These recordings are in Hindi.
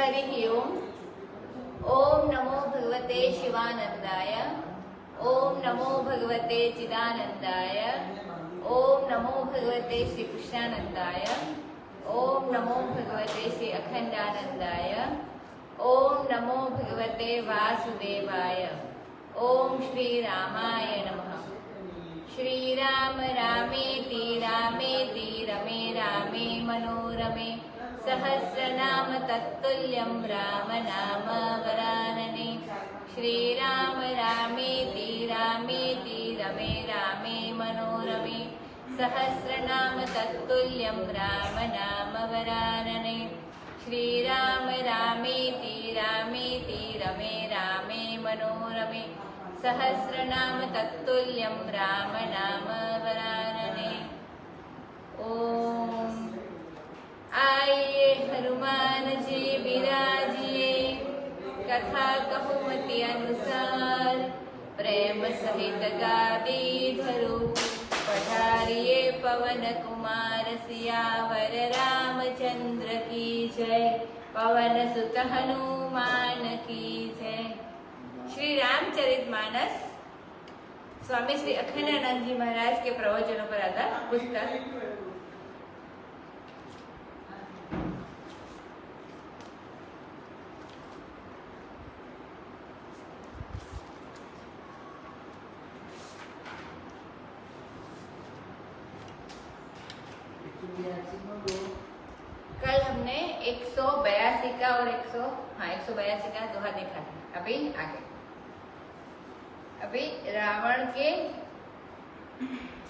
हरि ओम। ओम नमो भगवते शिवानंदाय। ओम नमो भगवते चिदानंदाय। ओम नमो भगवते श्री कृष्णानंदाय। ओम नमो भगवते श्री अखंडानंदाय। ओम नमो भगवते वासुदेवाय। ओम श्री रामाय नमः। श्री राम रामेति रामेति रमे रामे मनोरमे सहस्रनाम तत्तुल्यं राम नाम वरानने। श्री राम रामेति रामेति रमे रामे मनोरमे सहस्रनाम तत्तुल्यं राम नाम वरानने। श्री राम रामेति रामेति रमे रामे मनोरमे सहस्रनाम तत्तुल्यं राम नाम वरानने। ओम आइए हनुमान जी विराजिए, कथा कहुमति अनुसार प्रेम सहित गादी धरो। पधारिए पवन कुमार सियावर रामचंद्र की जय। पवन सुत हनुमान की जय। श्री रामचरितमानस स्वामी श्री अखंडानंद जी महाराज के प्रवचनों पर आधारित पुस्तक। कल हमने 182 का और 182 का दोहा देखा था। अभी आगे रावण के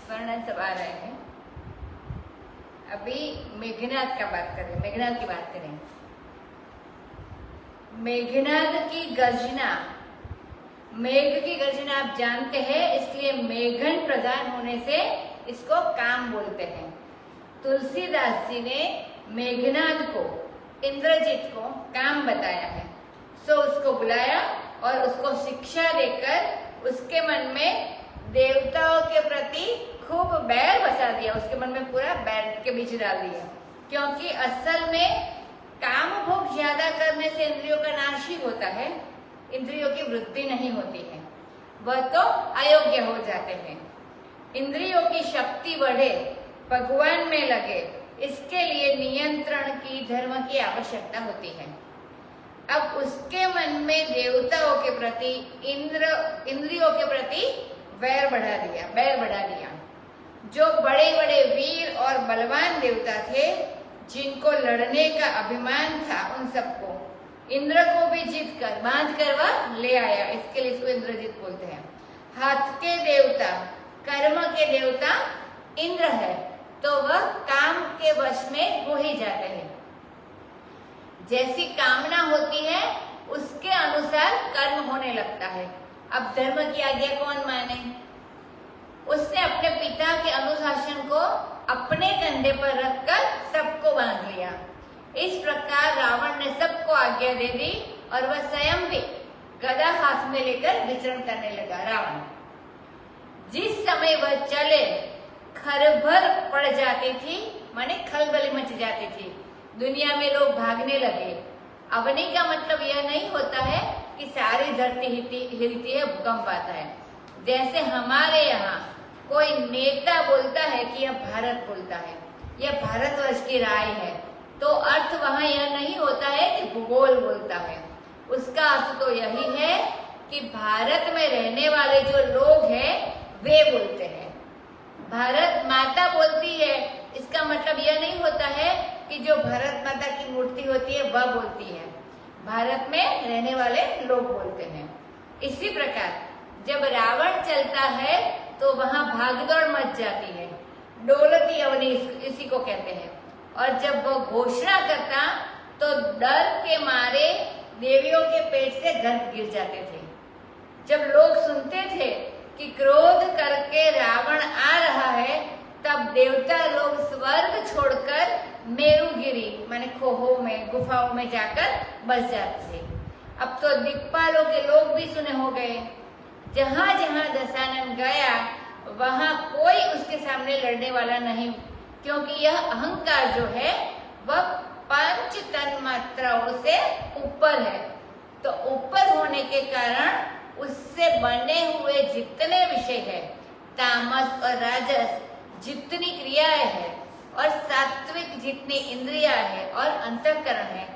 वर्णन सब आ रहे हैं। अभी मेघनाद की बात करें। मेघनाद की गर्जना, मेघ की गर्जना आप जानते हैं, इसलिए मेघन प्रधान होने से इसको काम बोलते हैं। तुलसीदास जी ने मेघनाद को, इंद्रजीत को काम बताया है, सो उसको बुलाया और उसको शिक्षा देकर उसके मन में देवताओं के प्रति खूब बैर बसा दिया। उसके मन में पूरा बैर के बीज डाल दिया, क्योंकि असल में काम भोग ज्यादा करने से इंद्रियों का नाश ही होता है, इंद्रियों की वृद्धि नहीं होती है, वह तो अयोग्य हो जाते हैं। इंद्रियों की शक्ति बढ़े, भगवान में लगे, इसके लिए नियंत्रण की, धर्म की आवश्यकता होती है। अब उसके मन में देवताओं के प्रति, इंद्रियों के प्रति बैर बढ़ा दिया। जो बड़े बड़े वीर और बलवान देवता थे, जिनको लड़ने का अभिमान था, उन सबको, इंद्र को भी जीत कर, बांध कर वह ले आया। इसके लिए इसको इंद्रजीत बोलते हैं। हाथ के देवता, कर्म के देवता इंद्र है, तो वह काम के वश में हो ही जाते हैं। जैसी कामना होती है उसके अनुसार कर्म होने लगता है। अब धर्म की आज्ञा कौन माने? उसने अपने पिता के अनुशासन को अपने कंधे पर रखकर सबको बांध लिया। इस प्रकार रावण ने सबको आज्ञा दे दी और वह स्वयं भी गदा हाथ में लेकर विचरण करने लगा। रावण जिस समय वह चले, खरभर पड़ जाती थी, माने खलबली मच जाती थी, दुनिया में लोग भागने लगे। अवनी का मतलब यह नहीं होता है कि सारी धरती हिलती है, भूकंप आता है। जैसे हमारे यहाँ कोई नेता बोलता है कि यह भारत बोलता है, यह भारतवर्ष की राय है, तो अर्थ वहाँ यह नहीं होता है कि भूगोल बोलता है। उसका अर्थ तो यही है कि भारत में रहने वाले जो लोग हैं वे बोलते हैं। भारत माता बोलती है, इसका मतलब यह नहीं होता है कि जो भारत माता की मूर्ति होती है वह बोलती है। भारत में रहने वाले लोग बोलते हैं। इसी प्रकार जब रावण चलता है तो वहां भागदौड़ मच जाती है, डोलती अवनी इसी को कहते हैं। और जब वह घोषणा करता तो डर के मारे देवियों के पेट से गर्भ गिर जाते थे। जब लोग सुनते थे कि क्रोध करके रावण आ रहा है, तब देवता लोग स्वर्ग छोड़कर मेरुगिरी माने खोहों में, गुफाओं में जाकर बस जाते थे। अब तो दिक्पालों के लोग भी सुने हो गए। जहां जहां दशानन गया वहां कोई उसके सामने लड़ने वाला नहीं, क्योंकि यह अहंकार जो है वह पंच तन्मात्राओं से ऊपर है। तो ऊपर होने के कारण उससे बने हुए जितने विषय है, तामस और राजस जितनी क्रियाएं है और सात्विक जितनी इंद्रिया है और अंतःकरण है,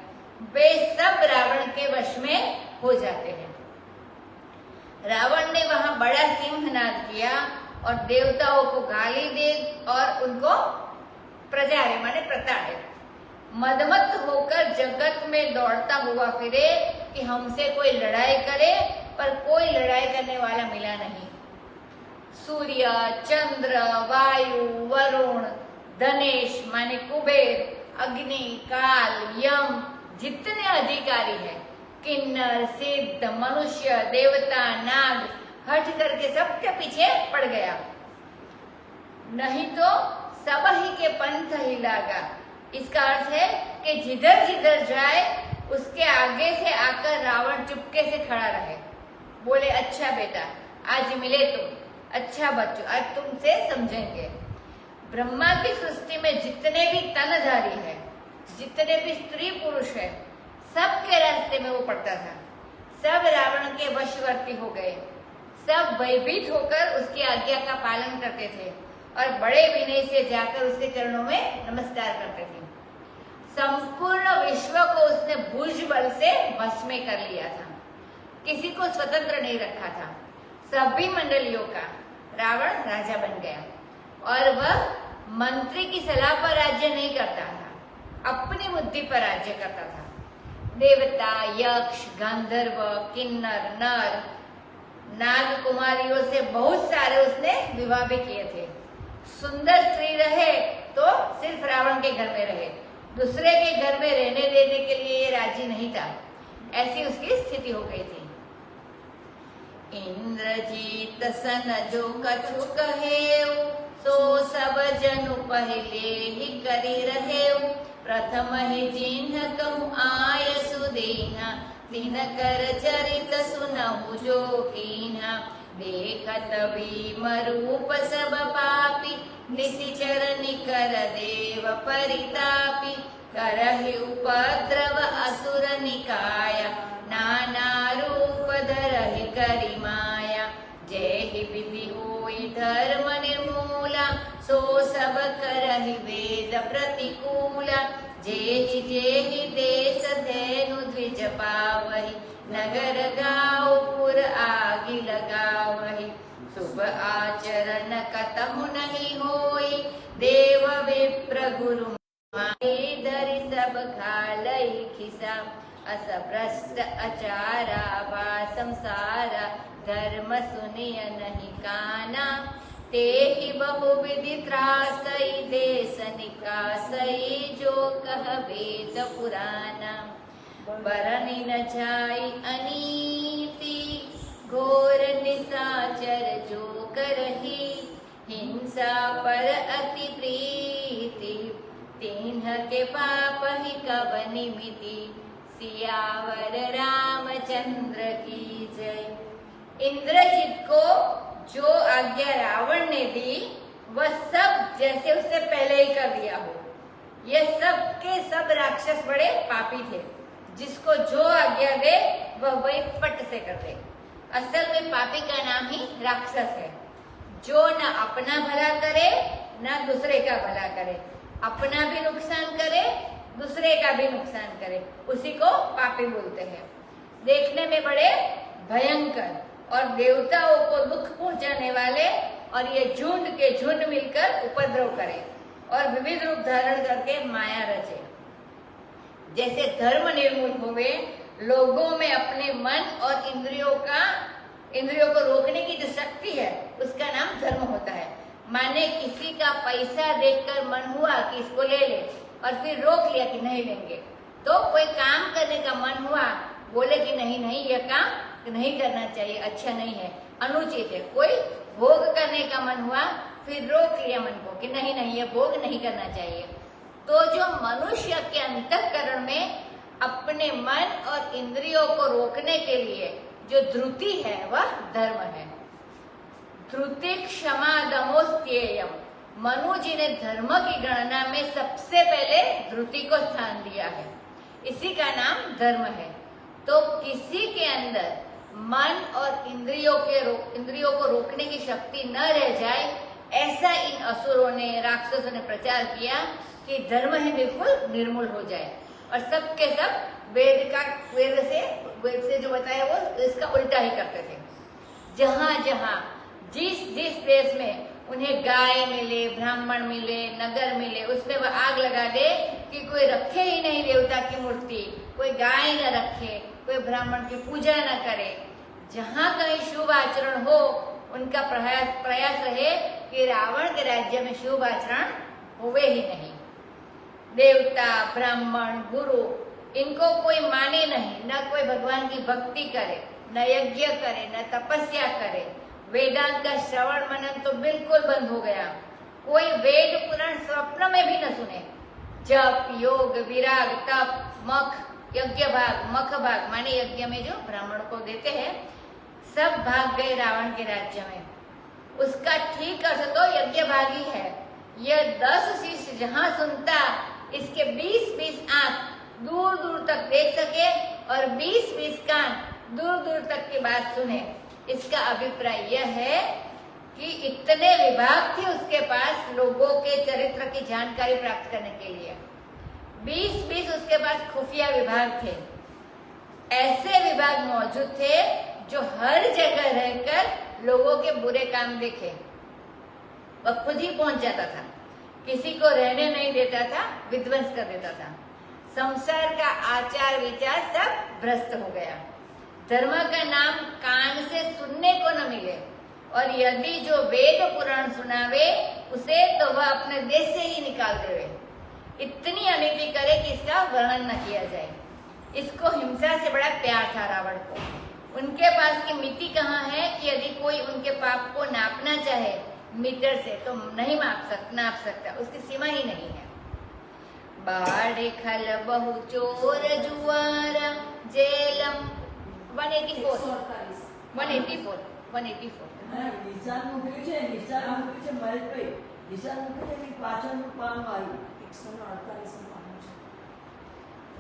वे सब रावण के वश में हो जाते हैं। रावण ने वहां बड़ा सिंहनाद किया और देवताओं को गाली दे और उनको प्रजारे माने प्रताड़े। मदमत्त होकर जगत में दौड़ता हुआ फिरे कि हमसे कोई लड़ाई करे, पर कोई लड़ाई करने वाला मिला नहीं। सूर्य, चंद्र, वायु, वरुण, धनेश माने कुबेर, अग्नि, काल, यम जितने अधिकारी हैं, किन्नर, सिद्ध, मनुष्य, देवता, नाग हट करके सबके पीछे पड़ गया। नहीं तो सब ही के पंथ ही लागा। इसका अर्थ है कि जिधर जिधर जाए उसके आगे से आकर रावण चुपके से खड़ा रहे, बोले अच्छा बेटा आज मिले तुम, अच्छा बच्चों आज तुमसे समझेंगे। ब्रह्मा की सृष्टि में जितने भी तनधारी है, जितने भी स्त्री पुरुष है, सबके रास्ते में वो पड़ता था। सब रावण के वशवर्ती हो गए, सब भयभीत होकर उसकी आज्ञा का पालन करते थे और बड़े विनय से जाकर उसके चरणों में नमस्कार करते थे। संपूर्ण विश्व को उसने भुज बल से भस्म कर लिया था, किसी को स्वतंत्र नहीं रखा था। सभी मंडलियों का रावण राजा बन गया और वह मंत्री की सलाह पर राज्य नहीं करता था, अपनी बुद्धि पर राज्य करता था। देवता, यक्ष, गंधर्व, किन्नर, नर, नाग कुमारियों से बहुत सारे उसने विवाह भी किए थे। सुंदर स्त्री रहे तो सिर्फ रावण के घर में रहे, दूसरे के घर में रहने देने के लिए ये राजी नहीं था। ऐसी उसकी स्थिति हो गई थी। इंद्रजीत सन जो कछु कहेउ, सो सब जनु पहले ही करी रहेउ। प्रथम ही जिन्ह कहूँ आय सुदीना, दिन कर चरित सुनहु जो कीन्हा। देखत भीम रूप सब पापी, निशिचर निकर देव परितापी। करहि उपद्रव असुर निकाय, नाना रूप धरहि करि माया। जेहि विधि होई धर्म निर्मूला, सो सब करहि वेद प्रतिकूला। जेहि जेहि देश धेनु द्विज पावहि, नगर गाँव पुर आगि लगावहि। शुभ आचरण कतहु नहीं होई, देव विप्र गुरु धरि सब खालई खिसा। अस भ्रष्ट अचारा बा संसारा, धर्म सुनिय नहीं काना। तेहि बहुविधि त्रासई, देश निकासई, जो कह वेद पुराना। बरनि न जाई अनीति, घोर निशाचर जो करही। हिंसा पर अति प्रीति, तिन्ह के पाप ही कब निमिति। सियावर रामचंद्र की जय। इंद्रजीत को जो आज्ञा रावण ने दी वह सब जैसे उससे पहले ही कर दिया हो। ये सब के सब राक्षस बड़े पापी थे, जिसको जो आज्ञा दे वह वही पट से कर दे। असल में पापी का नाम ही राक्षस है, जो न अपना भला करे न दूसरे का भला करे, अपना भी नुकसान करे दूसरे का भी नुकसान करे, उसी को पापी बोलते हैं। देखने में बड़े भयंकर और देवताओं को दुख पहुंचाने वाले, और ये झुंड के झुंड मिलकर उपद्रव करे और विविध रूप धारण करके माया रचे। जैसे धर्म निर्मूल हुए, लोगों में अपने मन और इंद्रियों को रोकने की जो शक्ति है उसका नाम धर्म होता है। माने किसी का पैसा देखकर मन हुआ कि इसको ले ले और फिर रोक लिया कि नहीं लेंगे, तो कोई काम करने का मन हुआ, बोले कि नहीं नहीं यह काम नहीं करना चाहिए, अच्छा नहीं है, अनुचित है। कोई भोग करने का मन हुआ, फिर रोक लिया मन को कि नहीं नहीं यह भोग नहीं करना चाहिए। तो जो मनुष्य के अंतःकरण में अपने मन और इंद्रियों को रोकने के लिए जो धृति है वह धर्म है। धृति क्षमा दमोस्त्येयम, मनु जी ने धर्म की गणना में सबसे पहले धृति को स्थान दिया है, इसी का नाम धर्म है। तो किसी के अंदर मन और इंद्रियों को रोकने की शक्ति न रह जाए, ऐसा इन असुरों ने, राक्षसों ने प्रचार किया कि धर्म ही बिल्कुल निर्मूल हो जाए और सब के सब वेद से जो बताया वो इसका उल्टा ही करते थे। जहां जहां जिस देश में उन्हें गाय मिले, ब्राह्मण मिले, नगर मिले, उसमें वह आग लगा दे कि कोई रखे ही नहीं देवता की मूर्ति, कोई गाय न रखे, कोई ब्राह्मण की पूजा न करे। जहां कहीं शुभ आचरण हो, उनका प्रयास रहे कि रावण के राज्य में शुभ आचरण हुए ही नहीं। देवता, ब्राह्मण, गुरु, इनको कोई माने नहीं, न कोई भगवान की भक्ति करे, न यज्ञ करे, न तपस्या करे। वेदांत का श्रवण मनन तो बिल्कुल बंद हो गया। कोई वेद पुराण स्वप्न में भी न सुने। जप, योग, विराग, तप, मख भाग माने यज्ञ में जो ब्राह्मण को देते हैं, सब भाग गए रावण के राज्य में। उसका ठीक अर्थ तो यज्ञ भागी है। यह 10 शिष्य जहां सुनता, इसके 20-20 आंख दूर दूर तक देख सके और 20-20 कान दूर दूर तक की बात सुने। इसका अभिप्राय यह है कि इतने विभाग थे उसके पास लोगों के चरित्र की जानकारी प्राप्त करने के लिए। 20-20 उसके पास खुफिया विभाग थे। ऐसे विभाग मौजूद थे जो हर जगह रहकर लोगों के बुरे काम देखे। वह खुद ही पहुंच जाता था, किसी को रहने नहीं देता था, विध्वंस कर देता था। संसार का आचार विचार सब भ्रष्ट हो गया। धर्म का नाम कान से सुनने को न मिले, और यदि जो वेद पुराण सुनावे उसे तो वह अपने देश से ही निकाल देवे। इतनी अनिति करे कि इसका वर्णन न किया जाए। इसको हिंसा से बड़ा प्यार था रावण को। उनके पास की मिति कहाँ है कि यदि कोई उनके पाप को नापना चाहे मीटर से तो नहीं नाप सकता, उसकी सीमा ही नहीं है। बाड़े खल बहु चोर जुआरा जेलम 184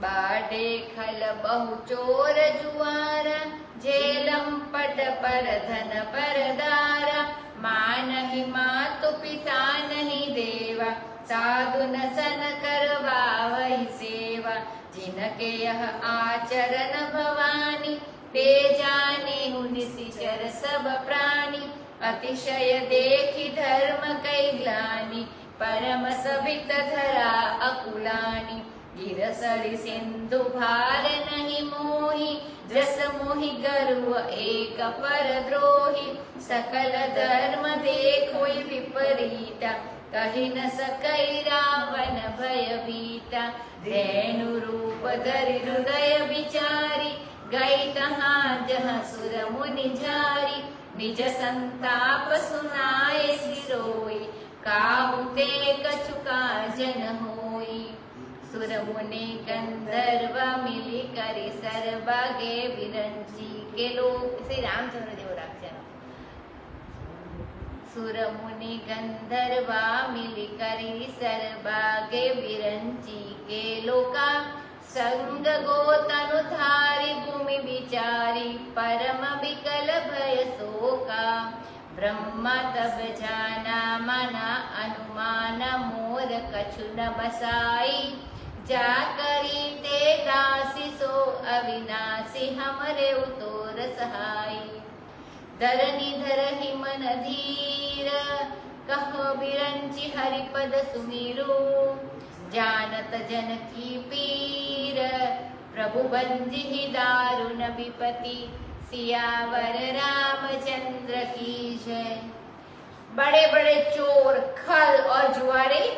बाड़े खल बहु चोर जुआरा जेलम पट पर धन परदारा मानहि मातु पिता नहीं देवा साधु न सन करवावहि सेवा जिनके यह आचरण भवानी ते जाने निशिचर सब प्राणी अतिशय देखी धर्म कैग्लानी परम सभित धरा अकुलानी गिरसरि सिंधु भार नहीं मोही जस मोहि गर्व एक पर द्रोही सकल धर्म देखोई विपरीता कहि न सकई रावण भयभीता धेनु रूप धरि हृदय विचारी गई तहाँ जहाँ सुर मुनि झारी निज संताप सुनाए सिरोई काहू ते कछु काजन होई सुर मुनि गंधर्व मिली करी सरबागे विरंची के लोग। श्री रामचंद्र देव राक्षण सुर मुनि गंधर्वा मिली करी सरबागे विरंची के लोका संग गोतनु धारी भूमि विचारी परम विकल भय शोका ब्रह्मा तब जाना मना अनुमान मोर कछु न बसाई जा करी ते दासी सो अविनाशी हमरे उतोर सहाई धरनी धरहि मन धीर कहो बिरंची हरिपद सुमिरु जानत जन की पीर प्रभु बंजी दारुण विपति सियावर रामचंद्र की जय। बड़े बड़े चोर, खल और जुआरी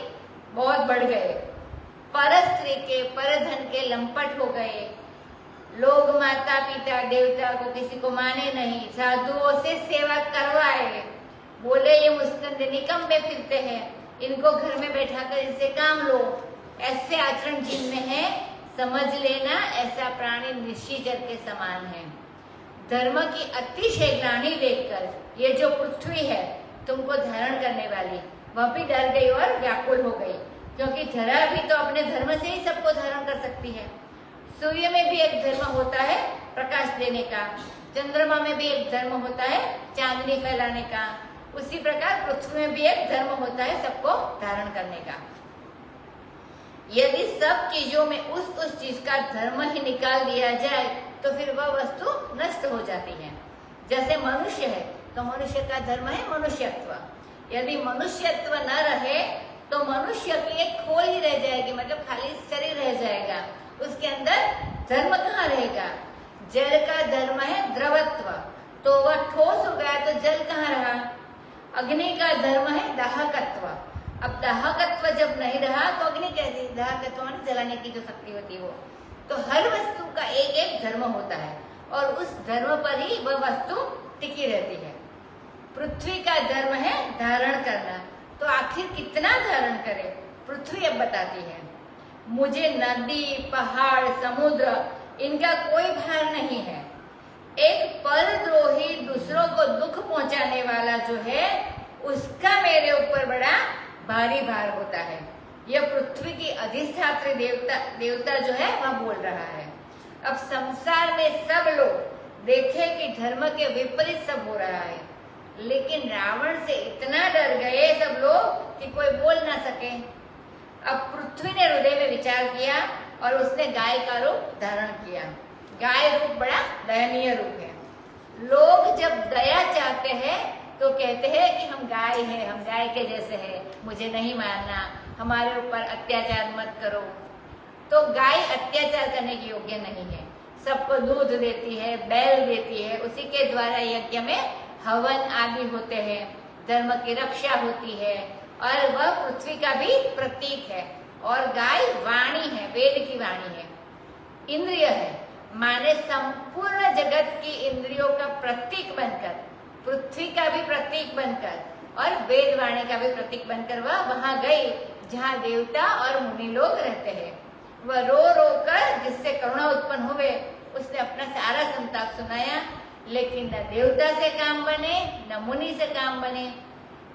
बहुत बढ़ गए। पर स्त्री के, पर धन के लंपट हो गए। लोग माता पिता देवता को किसी को माने नहीं, साधुओं से सेवा करवाए। बोले ये मुस्कंद निकम्मे फिरते हैं, इनको घर में बैठा कर इनसे काम लो। ऐसे आचरण जिनमें है, समझ लेना ऐसा प्राणी निश्चित के समान है। धर्म की अतिशय ग्लानि देखकर ये जो पृथ्वी है तुमको धारण करने वाली, वह भी डर गई और व्याकुल हो गई, क्योंकि जरा भी तो अपने धर्म से ही सबको धारण कर सकती है। सूर्य में भी एक धर्म होता है प्रकाश देने का, चंद्रमा में भी एक धर्म होता है चांदनी फैलाने का, उसी प्रकार पृथ्वी में भी एक धर्म होता है सबको धारण करने का। यदि सब चीजों में उस चीज का धर्म ही निकाल दिया जाए तो फिर वह वस्तु नष्ट हो जाती है। जैसे मनुष्य है तो मनुष्य का धर्म है मनुष्यत्व, यदि मनुष्यत्व न रहे तो मनुष्य की एक खोल ही रह जाएगी, मतलब खाली शरीर रह जाएगा, उसके अंदर धर्म कहाँ रहेगा। जल का धर्म है द्रवत्व, तो वह ठोस हो गया तो जल कहाँ रहा। अग्नि का धर्म है दाहकत्व, अब दाहकत्व जब नहीं रहा तो अग्नि कैसी, दाहकत्व माने जलाने की जो शक्ति होती है वो। तो हर वस्तु का एक एक धर्म होता है और उस धर्म पर ही वह वस्तु टिकी रहती है। पृथ्वी का धर्म है धारण करना, तो आखिर कितना धारण करे पृथ्वी अब बताती है। मुझे नदी पहाड़ समुद्र इनका कोई भार नहीं है, एक परद्रोही दूसरों को दुख पहुंचाने वाला जो है उसका मेरे ऊपर बड़ा भारी भार होता है। यह पृथ्वी की अधिष्ठात्री देवता जो है वह बोल रहा है। अब संसार में सब लोग देखे कि धर्म के विपरीत सब हो रहा है, लेकिन रावण से इतना डर गए सब लोग कि कोई बोल ना सके। अब पृथ्वी ने हृदय में विचार किया और उसने गाय का रूप धारण किया। गाय रूप बड़ा दयनीय रूप है। लोग जब दया चाहते हैं तो कहते हैं कि हम गाय हैं, हम गाय के जैसे हैं, मुझे नहीं मारना, हमारे ऊपर अत्याचार मत करो। तो गाय अत्याचार करने की योग्य नहीं है, सबको दूध देती है, बैल देती है, उसी के द्वारा यज्ञ में हवन आदि होते हैं, धर्म की रक्षा होती है और वह पृथ्वी का भी प्रतीक है। और गाय वाणी है, वेद की वाणी है, इंद्रिय है, माने संपूर्ण जगत की इंद्रियों का प्रतीक बनकर, पृथ्वी का भी प्रतीक बनकर और वेद वाणी का भी प्रतीक बनकर वह वहां गई जहाँ देवता और मुनि लोग रहते हैं। वह रो रो कर जिससे करुणा उत्पन्न हुए उसने अपना सारा संताप सुनाया, लेकिन न देवता से काम बने न मुनि से काम बने।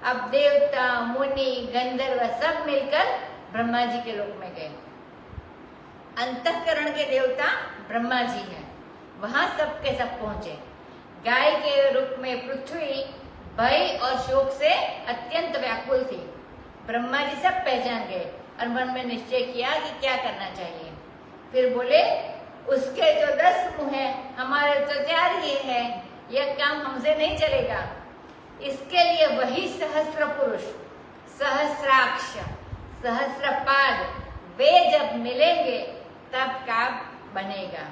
अब देवता मुनि गंधर्व सब मिलकर ब्रह्मा जी के लोक में गए। अंतःकरण के देवता ब्रह्मा जी हैं, वहां सब के सब पहुंचे। गाय के रूप में पृथ्वी भय और शोक से अत्यंत व्याकुल थी। ब्रह्मा जी सब पहचान गए और मन में निश्चय किया कि क्या करना चाहिए। फिर बोले उसके जो 10 मुंह है हमारे तो 4 ही है, यह काम हमसे नहीं चलेगा। इसके लिए वही सहस्त्र पुरुष, सहस्राक्ष, सहस्रपाद वे जब मिलेंगे तब काम बनेगा।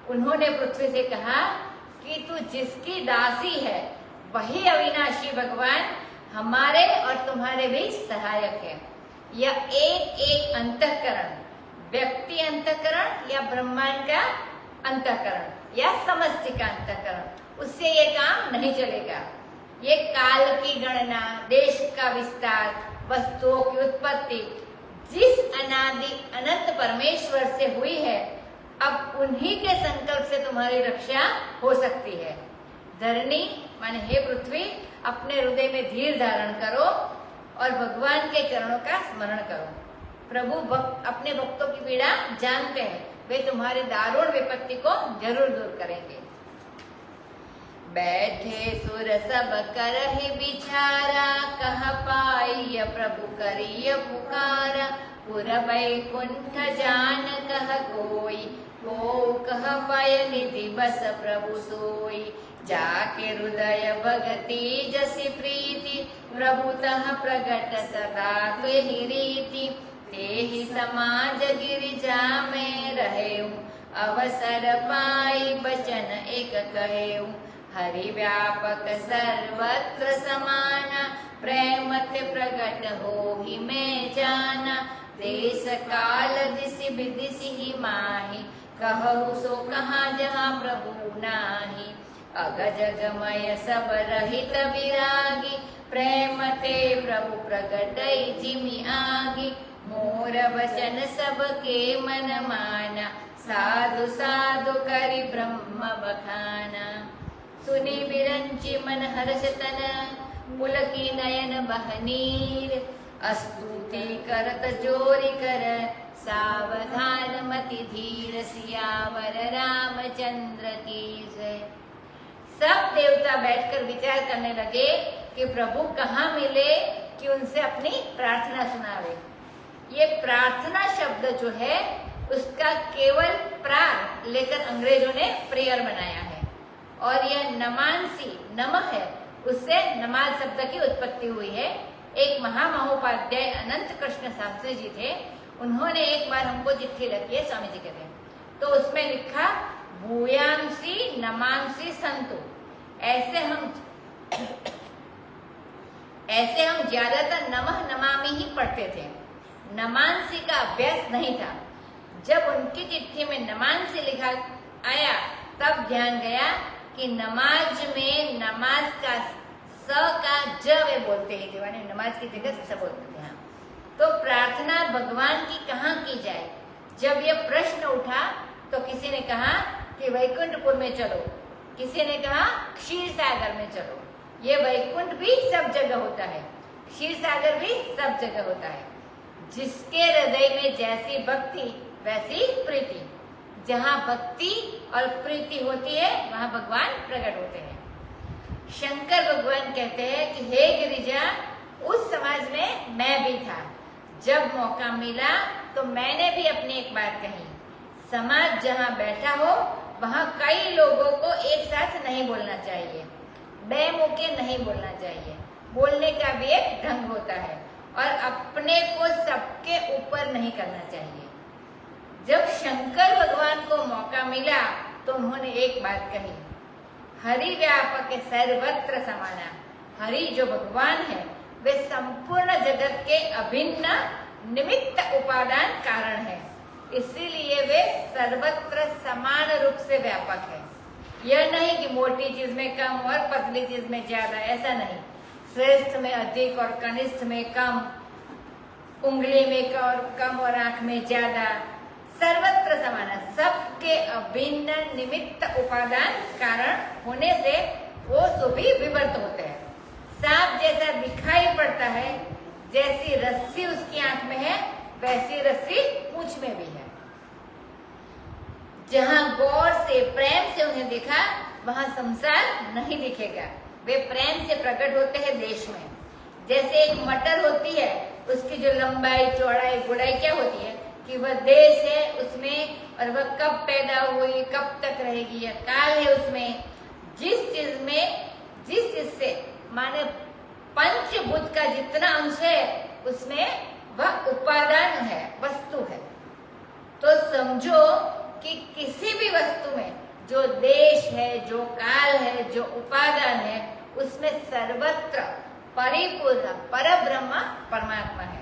उन्होंने पृथ्वी से कहा कि तू जिसकी दासी है वही अविनाशी भगवान हमारे और तुम्हारे बीच सहायक है। यह एक एक अंतःकरण, व्यक्ति अंतःकरण या ब्रह्मांड का अंतःकरण या समष्टि का अंतःकरण, उससे ये काम नहीं चलेगा। ये काल की गणना, देश का विस्तार, वस्तुओं की उत्पत्ति जिस अनादि अनंत परमेश्वर से हुई है, अब उन्हीं के संकल्प से तुम्हारी रक्षा हो सकती है। धरणी माने हे पृथ्वी, अपने हृदय में धीर धारण करो और भगवान के चरणों का स्मरण करो। प्रभु अपने भक्तों की पीड़ा जानते हैं, वे तुम्हारे दारुण विपत्ति को जरूर दूर करेंगे। बैठे सुर सब करहि विचारा, कह पाई प्रभु करिय पुकारा। पुर बैकुंठ जान कह कोई, को कह पाय निधि बस प्रभु सोई। जाके हृदय भगति जसि प्रीति, प्रभुतः प्रगट सदा त्वेहि रीति। तेहि समाज गिरिजा में रहेऊ, अवसर पाई बचन एक कहेऊ। हरि व्यापक सर्वत्र समाना, प्रेम ते प्रगट होहि मैं जाना। देश काल दिसि विदिसि ही माही, कहु सो कहाँ जहाँ प्रभु नाही। अग जगमय सब रहित विरागी, प्रेम ते प्रभु प्रगटै जिमि आगी। मोर वचन सबके मन माना, साधु साधु करि ब्रह्म बखाना। सुनि विरंचि मन हर्ष तन, पुलकी नयन बहनीर स्तुति करत जोरी कर सावधान मति धीर सियावर रामचंद्र की जय। सब देवता बैठकर विचार करने लगे कि प्रभु कहाँ मिले कि उनसे अपनी प्रार्थना सुनावे। ये प्रार्थना शब्द जो है उसका केवल प्रार लेकर अंग्रेजों ने प्रेयर बनाया है, और यह नमांसी नम है, उससे नमाज शब्द की उत्पत्ति हुई है। एक महामहोपाध्याय अनंत कृष्ण शास्त्री जी थे, उन्होंने एक बार हमको चिट्ठी लिखी है, स्वामी जी कहते हैं, तो उसमें लिखा भूयांसी नमांसी संतु। ऐसे हम ज्यादातर नमः नमामि ही पढ़ते थे, नमांसी का अभ्यास नहीं था। जब उनकी चिट्ठी में नमांसी लिखा आया तब ध्यान गया कि नमाज में नमाज का स का ज वे बोलते हैं, दीवाने नमाज की जगह स बोलते थे। हाँ, तो प्रार्थना भगवान की कहाँ की जाए। जब यह प्रश्न उठा तो किसी ने कहा कि वैकुंठपुर में चलो, किसी ने कहा क्षीर सागर में चलो। ये वैकुंठ भी सब जगह होता है, क्षीर सागर भी सब जगह होता है। जिसके हृदय में जैसी भक्ति वैसी प्रीति, जहाँ भक्ति और प्रीति होती है वहाँ भगवान प्रकट होते हैं। शंकर भगवान कहते हैं कि हे गिरिजा, उस समाज में मैं भी था, जब मौका मिला तो मैंने भी अपनी एक बात कही। समाज जहाँ बैठा हो वहाँ कई लोगों को एक साथ नहीं बोलना चाहिए, बेमुखे नहीं बोलना चाहिए। बोलने का भी एक ढंग होता है, और अपने को सबके ऊपर नहीं करना चाहिए। जब शंकर भगवान को मौका मिला तो उन्होंने एक बात कही, हरि व्यापक सर्वत्र समाना। हरि जो भगवान है वे संपूर्ण जगत के अभिन्न निमित्त उपादान कारण है, इसीलिए वे सर्वत्र समान रूप से व्यापक है। यह नहीं कि मोटी चीज में कम और पतली चीज में ज्यादा, ऐसा नहीं। श्रेष्ठ में अधिक और कनिष्ठ में कम, उंगली में कम और आंख में ज्यादा, सर्वत्र समान, सबके अभिन्न निमित्त उपादान कारण होने से वो सभी विवर्त होते हैं। सांप जैसा दिखाई पड़ता है, जैसी रस्सी उसकी आंख में है वैसी रस्सी पूंछ में भी है। जहाँ गौर से प्रेम से उन्हें देखा वहाँ संसार नहीं दिखेगा। वे प्रेम से प्रकट होते हैं देश में। जैसे एक मटर होती है, उसकी जो लंबाई चौड़ाई गुड़ाई क्या होती है कि वह देश है उसमें, और वह कब पैदा हुई कब तक रहेगी, यह काल है उसमें। जिस चीज से माने पंचभूत का जितना अंश है उसमें वह उपादान है, वस्तु है। तो समझो कि किसी भी वस्तु में जो देश है, जो काल है, जो उपादान है, उसमें सर्वत्र परिपूर्ण परब्रह्म परमात्मा है।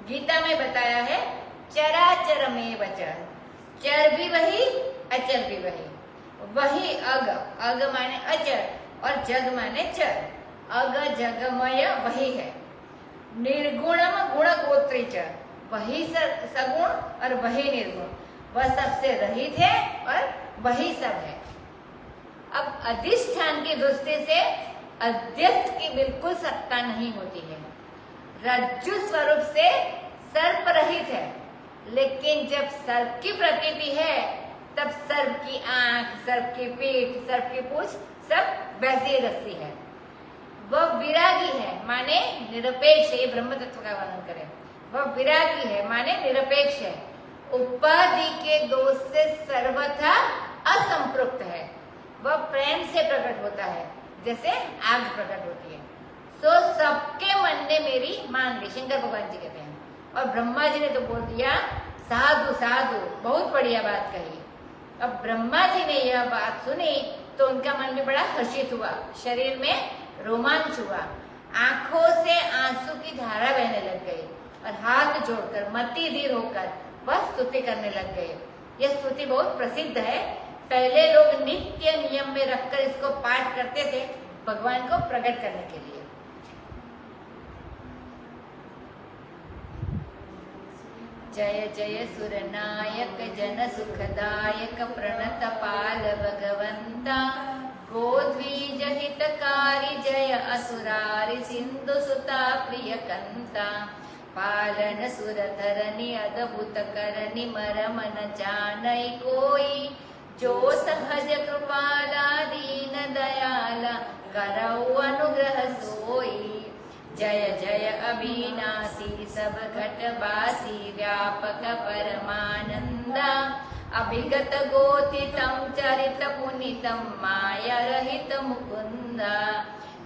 गीता में बताया है चराचर में वचन, चर भी वही अचर भी वही, वही अग माने अचर और जग माने चर, अग जगमय वही है। निर्गुणम गुण गोत्री च, वही सगुण और वही निर्गुण, वह सबसे रहित है और वही सब है। अब अधिष्ठान की दृष्टि से अध्यस्त की बिल्कुल सत्ता नहीं होती है। रज्जु स्वरूप से सर्प रहित है, लेकिन जब सर्प की प्रकृति है तब सर्प की आंख, सर्प की पीठ, सर्प की पूंछ सब वैसी रस्सी है। वह विरागी है माने निरपेक्ष है, ये ब्रह्म तत्व का वर्णन करें। वह विरागी है माने निरपेक्ष है, उपाधि के दोष से सर्वथा असंपृक्त है। वह प्रेम से प्रकट होता है, जैसे आग प्रकट होती है। सो सबके मन ने मेरी मान ली, शंकर भगवान जी कहते हैं। और ब्रह्मा जी ने तो बोल दिया साधु साधु, बहुत बढ़िया बात कही। अब ब्रह्मा जी ने यह बात सुनी तो उनका मन भी बड़ा हर्षित हुआ, शरीर में रोमांच हुआ, आंखों से आंसू की धारा बहने लग गई और हाथ जोड़कर मति धीर होकर वह स्तुति करने लग गए। यह स्तुति बहुत प्रसिद्ध है। पहले लोग नित्य नियम में रखकर इसको पाठ करते थे भगवान को प्रकट करने के लिए। जय जय सुरनायक जन सुखदायक प्रणत पाल भगवंता, गोद्वीज हितकारी जय असुरारि सिंधु सुता प्रिय कंता पालन सुर धरनी अद्भुत करनी मरमन जानई कोई जो सहज कृपाला दीन दयाला करौ अनुग्रह सोई जय जय अविनाशी सब घटवासी व्यापक परमानंदा अभिगत गोतितम चरित पुनितम माया रहित मुकुंदा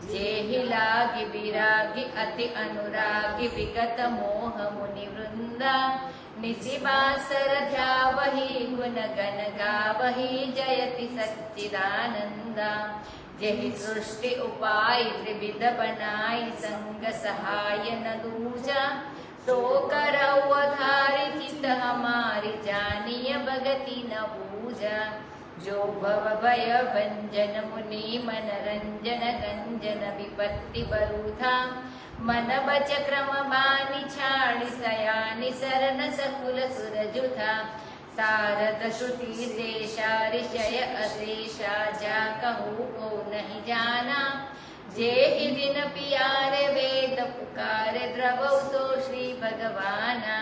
जेहि लागी विरागी अति अनुरागी विगत मोह मुनि वृंदा निशिबासर ध्यावहि गुण गण गावहि जयति सच्चिदानंदा जेहि सृष्टि उपाय त्रिविध बनाई संग सहाय न दूजा सो करौ अधारि चित हमारी जानिय भगति न पूजा जो भव भय भंजन मुनि मन रंजन गंजन विपत्ति बरूथा मन बच क्रम बानी छाड़ी सयानी सरन सकुल सुरजुथा सारद श्रुति शेषा ऋषय अशेषा जा कहूँ को नहीं जाना जे ही दिन पियारे वेद पुकारे द्रवौ सो श्री भगवाना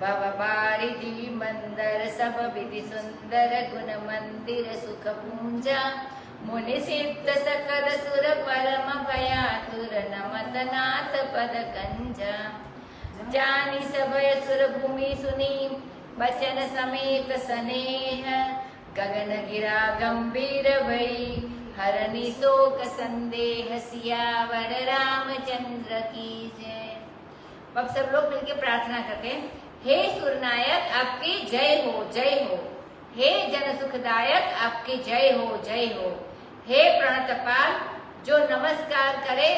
भव बारिधि मंदर सब विधि सुंदर गुण मंदिर सुख पूंजा मुनि सिद्ध सकल सुर परम भयातुर नमत नाथ पद कंजा जानी सभय सुर भूमि सुनी बचन समेत स्नेह गगन गिरा गंभीर भई हरनि शोक संदेह सियावर रामचंद्र की जय। अब सब लोग मिलकर प्रार्थना करते हैं, हे सुरनायक आपकी जय हो जय हो, हे जन सुखदायक आपकी जय हो जय हो, हे प्रणतपाल जो नमस्कार करे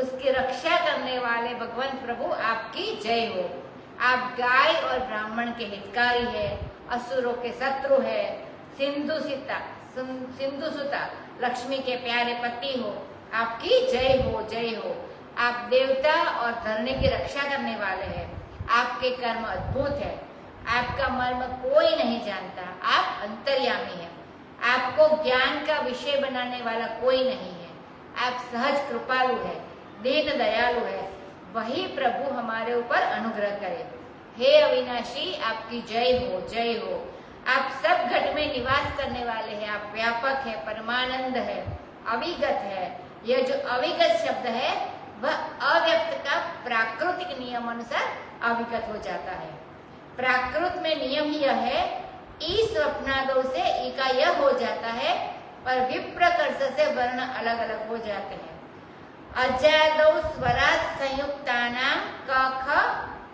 उसकी रक्षा करने वाले भगवान प्रभु आपकी जय हो। आप गाय और ब्राह्मण के हितकारी है, असुरों के शत्रु है, सिंधु सुता लक्ष्मी के प्यारे पति हो, आपकी जय हो जय हो। आप देवता और धरनी की रक्षा करने वाले हैं, आपके कर्म अद्भुत है, आपका मर्म कोई नहीं जानता, आप अंतर्यामी हैं, आपको ज्ञान का विषय बनाने वाला कोई नहीं है, आप सहज कृपालु है, दीन दयालु है, वही प्रभु हमारे ऊपर अनुग्रह करे। हे अविनाशी आपकी जय हो जय हो। आप सब घट में निवास करने वाले हैं, आप व्यापक है, परमानंद है, अविगत है। यह जो अविगत शब्द है वह अव्यक्त का प्राकृतिक नियम अनुसार अविगत हो जाता है। प्राकृत में नियम यह है, ई स्वप्नादो से ई का यह हो जाता है, पर विप्रकर्ष से वर्ण अलग अलग हो जाते हैं। अजादौ स्वरात संयुक्तानाम क ख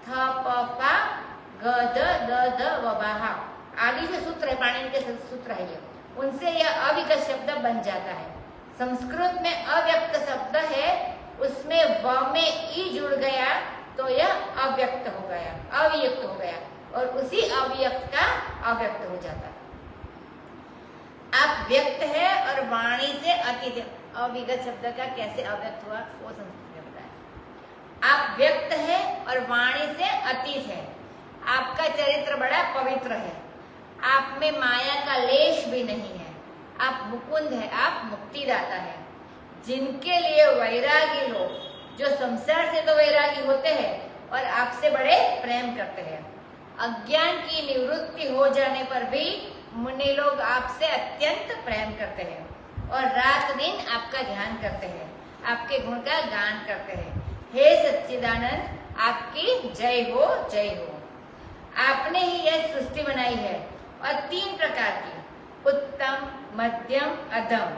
थ प फ ग ध द ध व ह आदि जो सूत्र है, पाणिनि के सूत्र है ये, उनसे यह अविगत शब्द बन जाता है। संस्कृत में अव्यक्त शब्द है, उसमें व में ई जुड़ गया तो यह अव्यक्त हो गया, अवियुक्त हो गया, और उसी अव्यक्त का अव्यक्त हो जाता है। आप व्यक्त है और वाणी से अतीत है। अविगत शब्द का कैसे अव्यक्त हुआ वो संस्कृत में बताया। आप व्यक्त है और वाणी से अतीत है। आपका चरित्र बड़ा पवित्र है, आप में माया का लेश भी नहीं है, आप मुकुंद है, आप मुक्तिदाता है। जिनके लिए वैरागी लोग, जो संसार से तो वैरागी होते हैं और आपसे बड़े प्रेम करते हैं, अज्ञान की निवृत्ति हो जाने पर भी मुनि लोग आपसे अत्यंत प्रेम करते हैं और रात दिन आपका ध्यान करते हैं, आपके गुण का गान करते हैं। हे सच्चिदानंद आपकी जय हो जय हो। आपने ही यह सृष्टि बनाई है और 3 प्रकार की, उत्तम, मध्यम, अधम,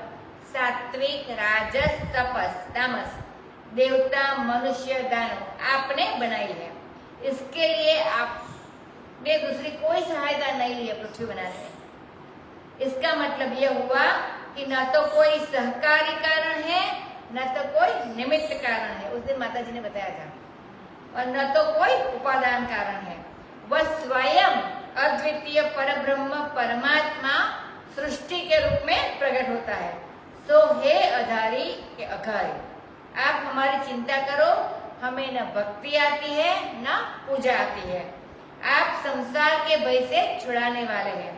सात्विक, राजस, तपस, तामस, देवता, मनुष्य, दानव आपने बनाई है। इसके लिए आपने दूसरी कोई सहायता नहीं ली है पृथ्वी बनाने में। इसका मतलब यह हुआ कि न तो कोई सहकारी कारण है, न तो कोई निमित्त कारण है, उस दिन माता जी ने बताया था, और न तो कोई उपादान कारण है। वह स्वयं अद्वितीय परब्रह्म परमात्मा सृष्टि के रूप में प्रकट होता है। सो हे अधारी के अघारी, आप हमारी चिंता करो, हमें न भक्ति आती है न पूजा आती है। आप संसार के भय से छुड़ाने वाले हैं,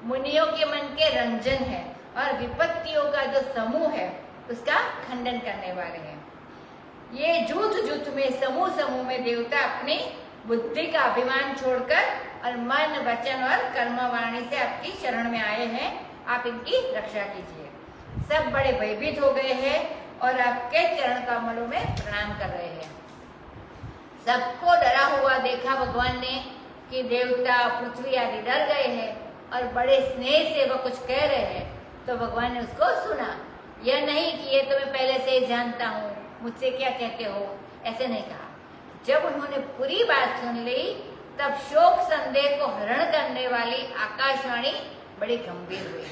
मुनियों के मन के रंजन है, और विपत्तियों का जो समूह है उसका खंडन करने वाले हैं। ये जुत में समूह समूह में देवता अपनी बुद्धि का अभिमान छोड़कर और मन वचन और कर्म वाणी से आपकी शरण में आए हैं। आप इनकी रक्षा कीजिए। सब बड़े भयभीत हो गए हैं और आपके चरण कमलों में प्रणाम कर रहे हैं। सबको डरा हुआ देखा भगवान ने कि देवता पृथ्वी आदि डर गए हैं और बड़े स्नेह से वो कुछ कह रहे हैं, तो भगवान ने उसको सुना। यह नहीं कि ये तो मैं पहले से ही जानता हूँ, मुझसे क्या कहते हो, ऐसे नहीं कहा। जब उन्होंने पूरी बात सुन ली तब शोक संदेह को हरण करने वाली आकाशवाणी बड़ी गंभीर हुई।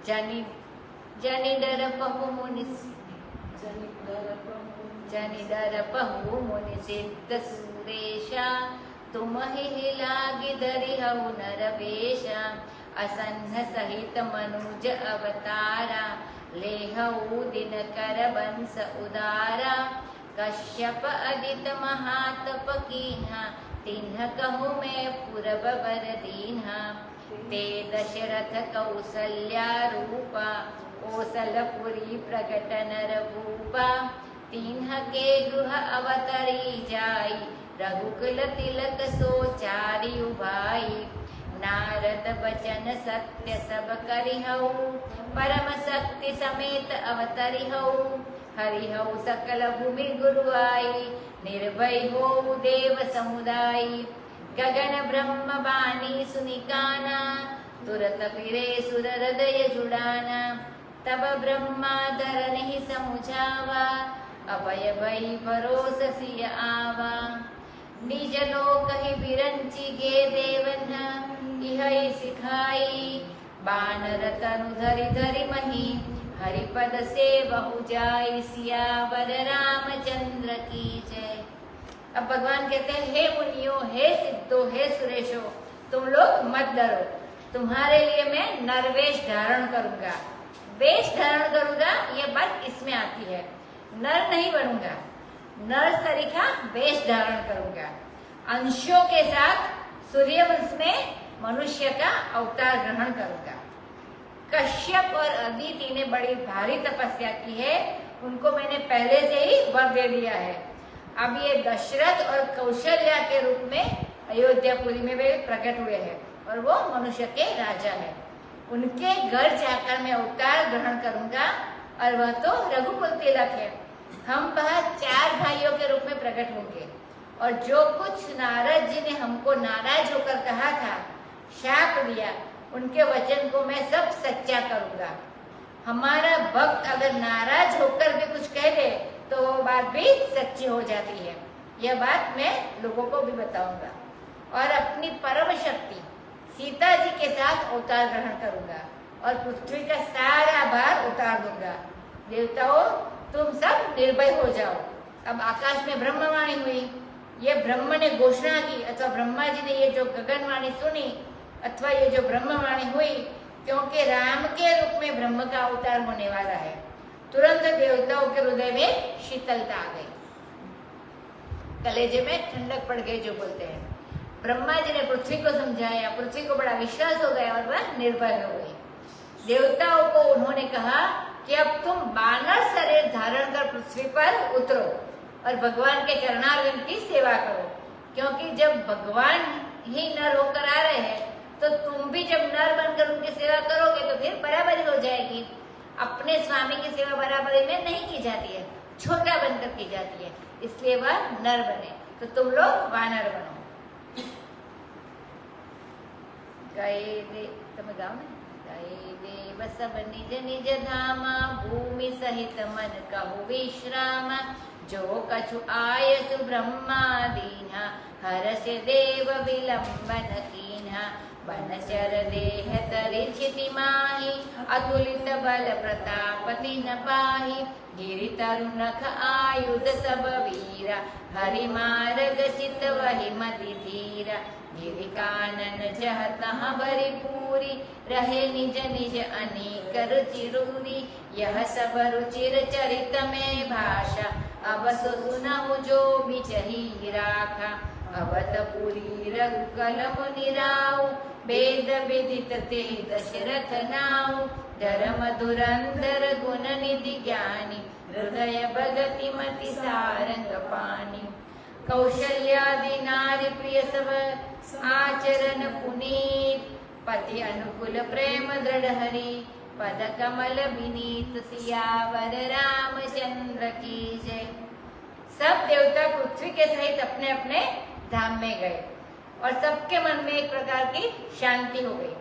जानी जानी डर पहु मुनि जानी डर पहु मुनि सिद्ध सुरेशा, तुम ही लागी धरि हऊ नर वेशा, असन्न सहित मनुज अवतारा, लेहऊ दिन कर बंस उदारा, कश्यप अदित महातप कीन्हा, तिन्ह कहु मैं पुरब बर दीन्हा, ते दशरथ कौसल्या रूपा, ओसलपुरी प्रकट नर भूपा, तिन्ह के गृह अवतरी जाई, रघुकुल तिलक सोचारी उभाई, नारद बचन सत्य सब करिहऊ, परम शक्ति समेत अवतरिहऊ, हरिहऊ सकल भूमि गुरु आई, निर्भय हो देव समुदायी, गगन ब्रह्म बानी सुनिकाना, तुरत फिरे सुर हृदय जुड़ाना, तब ब्रह्मा धरनि समुझावा, अभय भई भरोस सिय आवा, निज लोक ही बिरंची गे देवन, इहई सिखाई, बानर तनु धरि धरि मही, हरिपद से बहु जाई, सियावर रामचंद्र की जय। अब भगवान कहते हैं, हे मुनियों, हे सिद्धो, हे सुरेशो, तुम लोग मत डरो, तुम्हारे लिए मैं नरवेश धारण करूंगा। वेश धारण करूंगा, ये बात इसमें आती है। नर नहीं बनूंगा, नर सरीखा वेश धारण करूंगा। अंशों के साथ सूर्यवंश में मनुष्य का अवतार ग्रहण करूंगा। कश्यप और अदिति ने बड़ी भारी तपस्या की है, उनको मैंने पहले से ही वर दे दिया है। अब ये दशरथ और कौशल्या के रूप में अयोध्यापुरी में वे प्रकट हुए हैं और वो मनुष्य के राजा है। उनके घर जाकर मैं अवतार ग्रहण करूंगा और वह तो रघुकुल तिलक है। हम वह 4 भाइयों के रूप में प्रकट होंगे और जो कुछ नारद जी ने हमको नाराज होकर कहा था, शाप दिया, उनके वचन को मैं सब सच्चा करूंगा। हमारा भक्त अगर नाराज होकर भी कुछ कह दे तो वो बात भी सच्ची हो जाती है। यह बात मैं लोगों को भी बताऊंगा और अपनी परम शक्ति सीता जी के साथ अवतार ग्रहण करूंगा और पृथ्वी का सारा भार उतार दूंगा। देवताओं, तुम सब निर्भय हो जाओ। अब आकाश में ब्रह्मवाणी हुई, ये ब्रह्म ने घोषणा की अथवा ब्रह्मा जी ने ये जो गगनवाणी सुनी अथवा ये जो ब्रह्मवाणी हुई, क्योंकि राम के रूप में ब्रह्म का अवतार होने वाला है, तुरंत देवताओं के हृदय में शीतलता आ गई, कलेजे में ठंडक पड़ गई, जो बोलते हैं। ब्रह्मा जी ने पृथ्वी को समझाया, पृथ्वी को बड़ा विश्वास हो गया और वह निर्भय हो गई। देवताओं को उन्होंने कहा कि अब तुम बानर शरीर धारण कर पृथ्वी पर उतरो और भगवान के चरणारविंद की सेवा करो, क्योंकि जब भगवान ही नर होकर आ रहे हैं तो तुम भी जब नर बनकर उनकी सेवा करोगे तो फिर बराबरी हो जाएगी। अपने स्वामी की सेवा बराबरी में नहीं की जाती है, छोटा बनकर की जाती है, इसलिए वह नर बने, तो तुम लोग वानर बनो। गए दे, तुम गाओ ना, गए देव सब निज निज धामा, भूमि सहित मन कहु विश्रामा, जो कछु आयसु ब्रह्मा दीन्हा, हर्ष देव विलंबन कीन्हा, बनचर देह तरि क्षिति माहि, अतुलित बल प्रताप तिन पाहि, गिरि तरुनख आयुध सब वीरा, हरि मार्ग चित वहि मति धीरा, गिरि कानन जह तहाँ भरी पूरी, रहे निज निज अनेक रुचि रूरी, यह सब रुचिर चरित में भाषा, अब सो सुनहु जो बिचही राखा, अवत पुरी रघुकुल मुनि राउ, वेद विदित ते दशरथ नाऊ धर्म धुरंधर गुण निधि ज्ञानी हृदय भगति मति सारंग पानी कौशल्यादि नारी प्रिय सब आचरण पुनीत पति अनुकूल प्रेम दृढ़ हरि पद कमल विनीत सियावर रामचंद्र की जय। सब देवता पृथ्वी के सहित अपने अपने धाम में गए और सबके मन में एक प्रकार की शांति हो गई।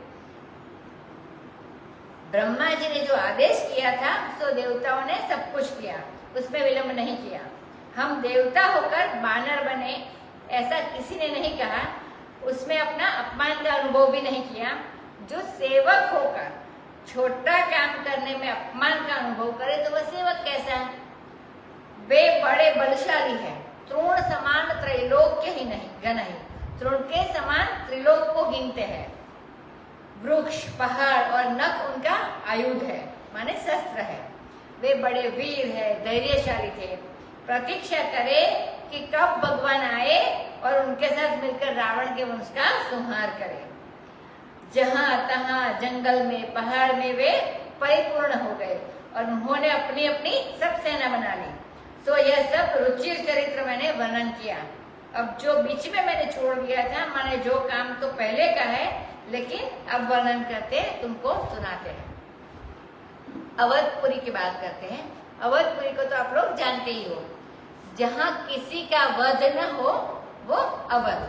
ब्रह्मा जी ने जो आदेश किया था सो देवताओं ने सब कुछ किया, उसमें विलंब नहीं किया। हम देवता होकर बानर बने ऐसा किसी ने नहीं कहा, उसमें अपना अपमान का अनुभव भी नहीं किया। जो सेवक होकर छोटा काम करने में अपमान का अनुभव करे तो वह सेवक कैसा है? वे बड़े बलशाली है, तृण समान त्रैलोक्य ही नहीं गण ही, तृण के समान त्रिलोक को गिनते हैं। वृक्ष पहाड़ और नख उनका आयुध है, माने शस्त्र है। वे बड़े वीर है, धैर्यशाली थे। प्रतीक्षा करे कि कब भगवान आए और उनके साथ मिलकर रावण के वंश का संहार करे। जहां तहां जंगल में पहाड़ में वे परिपूर्ण हो गए और उन्होंने अपनी अपनी सब सेना बना ली। तो यह सब रुचिर चरित्र मैंने वर्णन किया। अब जो बीच में मैंने छोड़ दिया था, माने जो काम तो पहले का है लेकिन अब वर्णन करते तुमको सुनाते हैं। अवधपुरी की बात करते हैं। अवधपुरी को तो आप लोग जानते ही हो। जहाँ किसी का वध न हो वो अवध,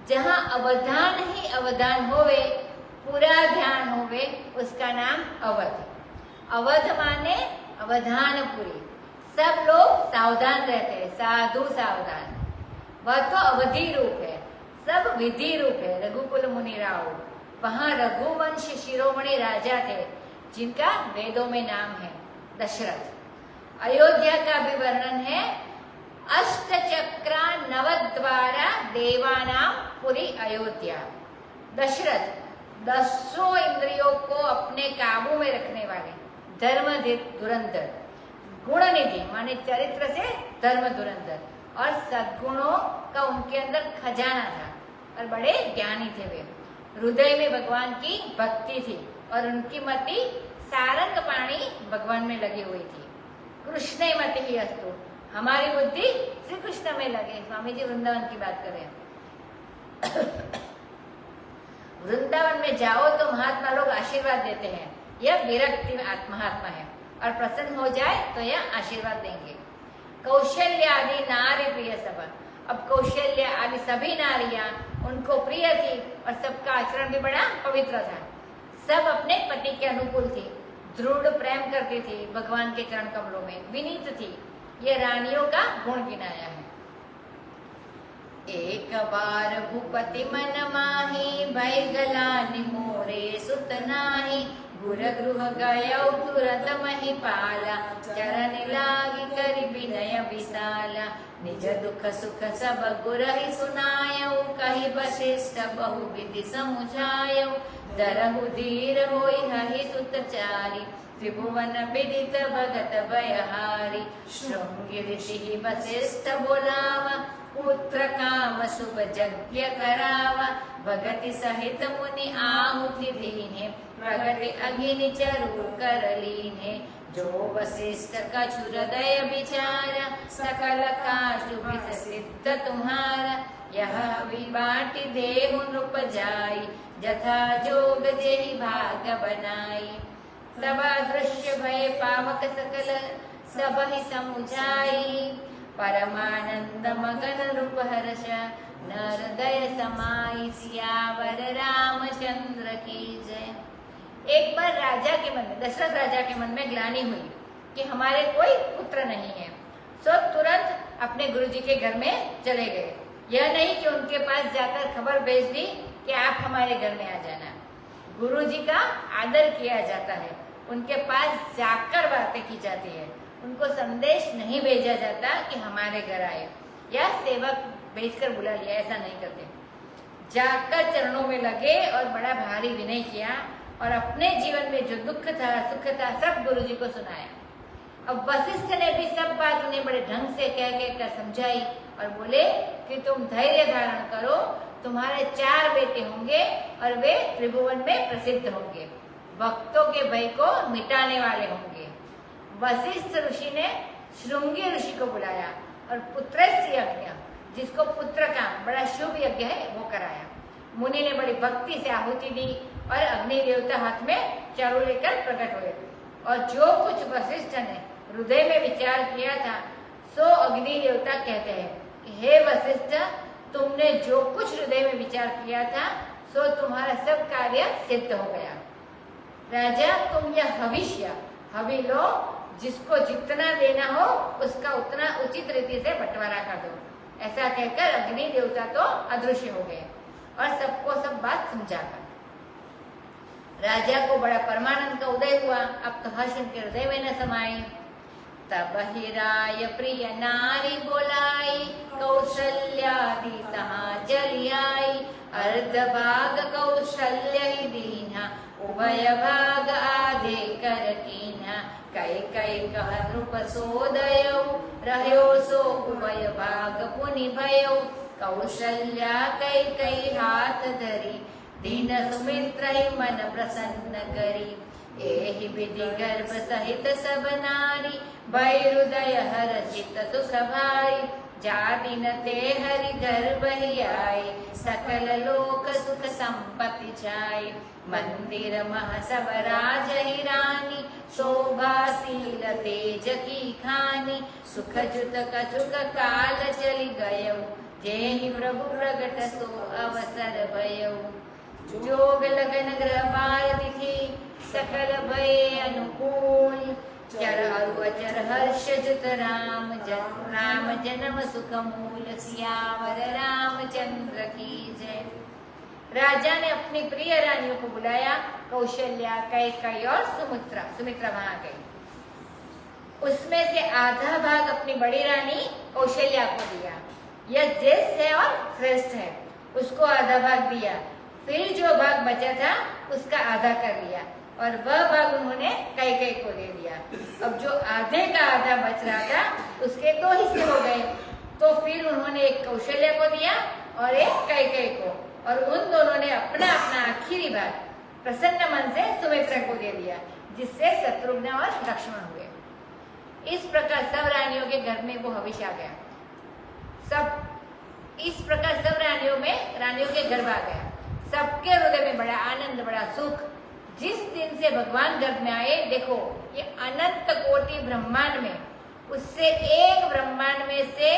जहाँ अवधान ही अवधान होवे, पूरा ध्यान होवे, उसका नाम अवध। अवध माने अवधानपुरी। सब लोग सावधान रहते हैं, साधु सावधान। वह तो अवधि रूप है, सब विधि रूप है। रघुकुल मुनि राव, वहां रघुवंश शिरोमणि राजा थे जिनका वेदों में नाम है दशरथ। अयोध्या का भी वर्णन है। अष्टचक्रा नवद्वारा देवानाम पुरी अयोध्या। दशरथ 10 इंद्रियों को अपने काबू में रखने वाले, धर्म धुरंधर, गुण निधि माने चरित्र से धर्म धुरंधर, और सद्गुणों का उनके अंदर खजाना था और बड़े ज्ञानी थे वे। हृदय में भगवान की भक्ति थी और उनकी मति सारंग पाणी भगवान में लगी हुई थी। कृष्ण मति ही अस्तु, हमारी बुद्धि श्री कृष्ण में लगे। स्वामी जी वृंदावन की बात करें। वृंदावन में जाओ तो महात्मा लोग आशीर्वाद देते हैं। यह विरक्ति महात्मा है और प्रसन्न हो जाए तो यह आशीर्वाद देंगे। कौशल्य आदि नारी प्रिय सब। अब कौशल्य आदि सभी नारियां उनको प्रिय थी और सबका आचरण भी बड़ा पवित्र था। सब अपने पति के अनुकूल थी, दृढ़ प्रेम करती थी, भगवान के चरण कमलों में विनीत थी। ये रानियों का गुण गिनाया है। एक बार भूपति मन माही, भय गलानि मोरे सुत नाही। गुर गृह गयौ तुरत महिपाला, चरण लागी करि विनय विशाला। निज दुख सुख सब गुरहि सुनायौ, कहि वशिष्ठ बहु विधि समुझायौ। दरहु धीर होई हहि सुत चारि, त्रिभुवन विदित भगत भयहारी। शृंगी ऋषि वशिष्ठ बोलावा, पुत्र काम शुभ यज्ञ करावा। भगति सहित मुनि आहुति दीन्हे, प्रगति अग्नि चरु कर लीन्हे। जो वशिष्ठ कछु हृदय विचारा, सकल काशु विध सिद्ध तुम्हारा। यह विबाटि देहु नृप जाई, जथा जोग जेहि भाग बनाई। तब दृश्य भय पावक सकल सब ही समुझाई। परमानंद मगन रूप हर्ष, नरदय समाई। सियावर रामचंद्र की जय। एक बार राजा के मन में, दशरथ राजा के मन में ग्लानि हुई कि हमारे कोई पुत्र नहीं है। सो तुरंत अपने गुरुजी के घर में चले गए। यह नहीं कि उनके पास जाकर खबर भेज दी कि आप हमारे घर में आ जाना। गुरुजी का आदर किया जाता है, उनके पास जाकर बातें की जाती है। उनको संदेश नहीं भेजा जाता कि हमारे घर आए या सेवक भेजकर बुला लिया, ऐसा नहीं करते। जाकर चरणों में लगे और बड़ा भारी विनय किया और अपने जीवन में जो दुख था सुख था सब गुरुजी को सुनाया। अब वशिष्ठ ने भी सब बात उन्हें बड़े ढंग से कह कर समझाई और बोले कि तुम धैर्य धारण करो, तुम्हारे 4 बेटे होंगे और वे त्रिभुवन में प्रसिद्ध होंगे, भक्तों के भय को मिटाने वाले होंगे। वशिष्ठ ऋषि ने श्रृंगी ऋषि को बुलाया और पुत्रस्य यज्ञ, जिसको पुत्र का बड़ा शुभ यज्ञ है, वो कराया। मुनि ने बड़ी भक्ति से आहुति दी और अग्नि देवता हाथ में चारों लेकर प्रकट हुए, और जो कुछ वशिष्ठ ने हृदय में विचार किया था सो अग्नि देवता कहते हैं कि हे वशिष्ठ, तुमने जो कुछ हृदय में विचार किया था सो तुम्हारा सब कार्य सिद्ध हो गया। राजा, तुम यह हविष्य हवि लो, जिसको जितना देना हो उसका उतना उचित रीति से बंटवारा कर दो। ऐसा कहकर अग्नि देवता तो अदृश्य हो गए और सबको सब बात समझाकर राजा को बड़ा परमानंद का उदय हुआ। अब तो हर्ष उनके हृदय में न समाये। तब हिराय प्रिय नारी बोलाई, कौशल्यादि तहाँ चली आई। अर्ध भाग कौशल्य ही दीना, उभय भाग आधे कर कीना। कई कई कह नृप सोदयो, रहयो सो उभय भाग पुनि भयो। कौशल्या कई कई हाथ धरी, दीन सुमित्र ही मन प्रसन्न करी। एहि विधि गर्भ सहित सब नारी, भय हृदय हर्षित सुख भाई। जाति न ते हरि गर्भ ही आए, सकल लोक सुख संपत्ति छाई। मंदिर मह सब राज ही रानी, शोभाशील तेज की खानी। सुख जुत कछुक काल चली गयो, जेहि प्रभु प्रगट सो अवसर भयो। जोग लगन ग्रह पार दिखी, सकल भय अनुकूल। चर अरु अचर हर्ष जुत राम जन्म सुख मूल। सियावर रामचंद्र की जय। राजा ने अपनी प्रिय रानियों को बुलाया, कौशल्या, कैकेयी और सुमित्रा वहां गई। उसमें से आधा भाग अपनी बड़ी रानी कौशल्या को दिया। यह ज्येष्ठ है और श्रेष्ठ है, उसको आधा भाग दिया। फिर जो भाग बचा था उसका आधा कर लिया और वह भाग उन्होंने कैकेयी को दे दिया। अब जो आधे का आधा बच रहा था उसके 2 हिस्से हो गए, तो फिर उन्होंने एक कौशल्या को दिया और एक कैकेयी को, और उन दोनों ने अपना अपना आखिरी भाग प्रसन्न मन से सुमित्रा को दे दिया, जिससे शत्रुघ्न और लक्ष्मण हुए। इस प्रकार सब रानियों के घर में वो हविष्य आ गया। इस प्रकार सब रानियों के गर्भ आ गया। सबके हृदय में बड़ा आनंद, बड़ा सुख। जिस दिन से भगवान गर्भ में आए, देखो ये अनंत कोटि ब्रह्मांड में, उससे एक ब्रह्मांड में से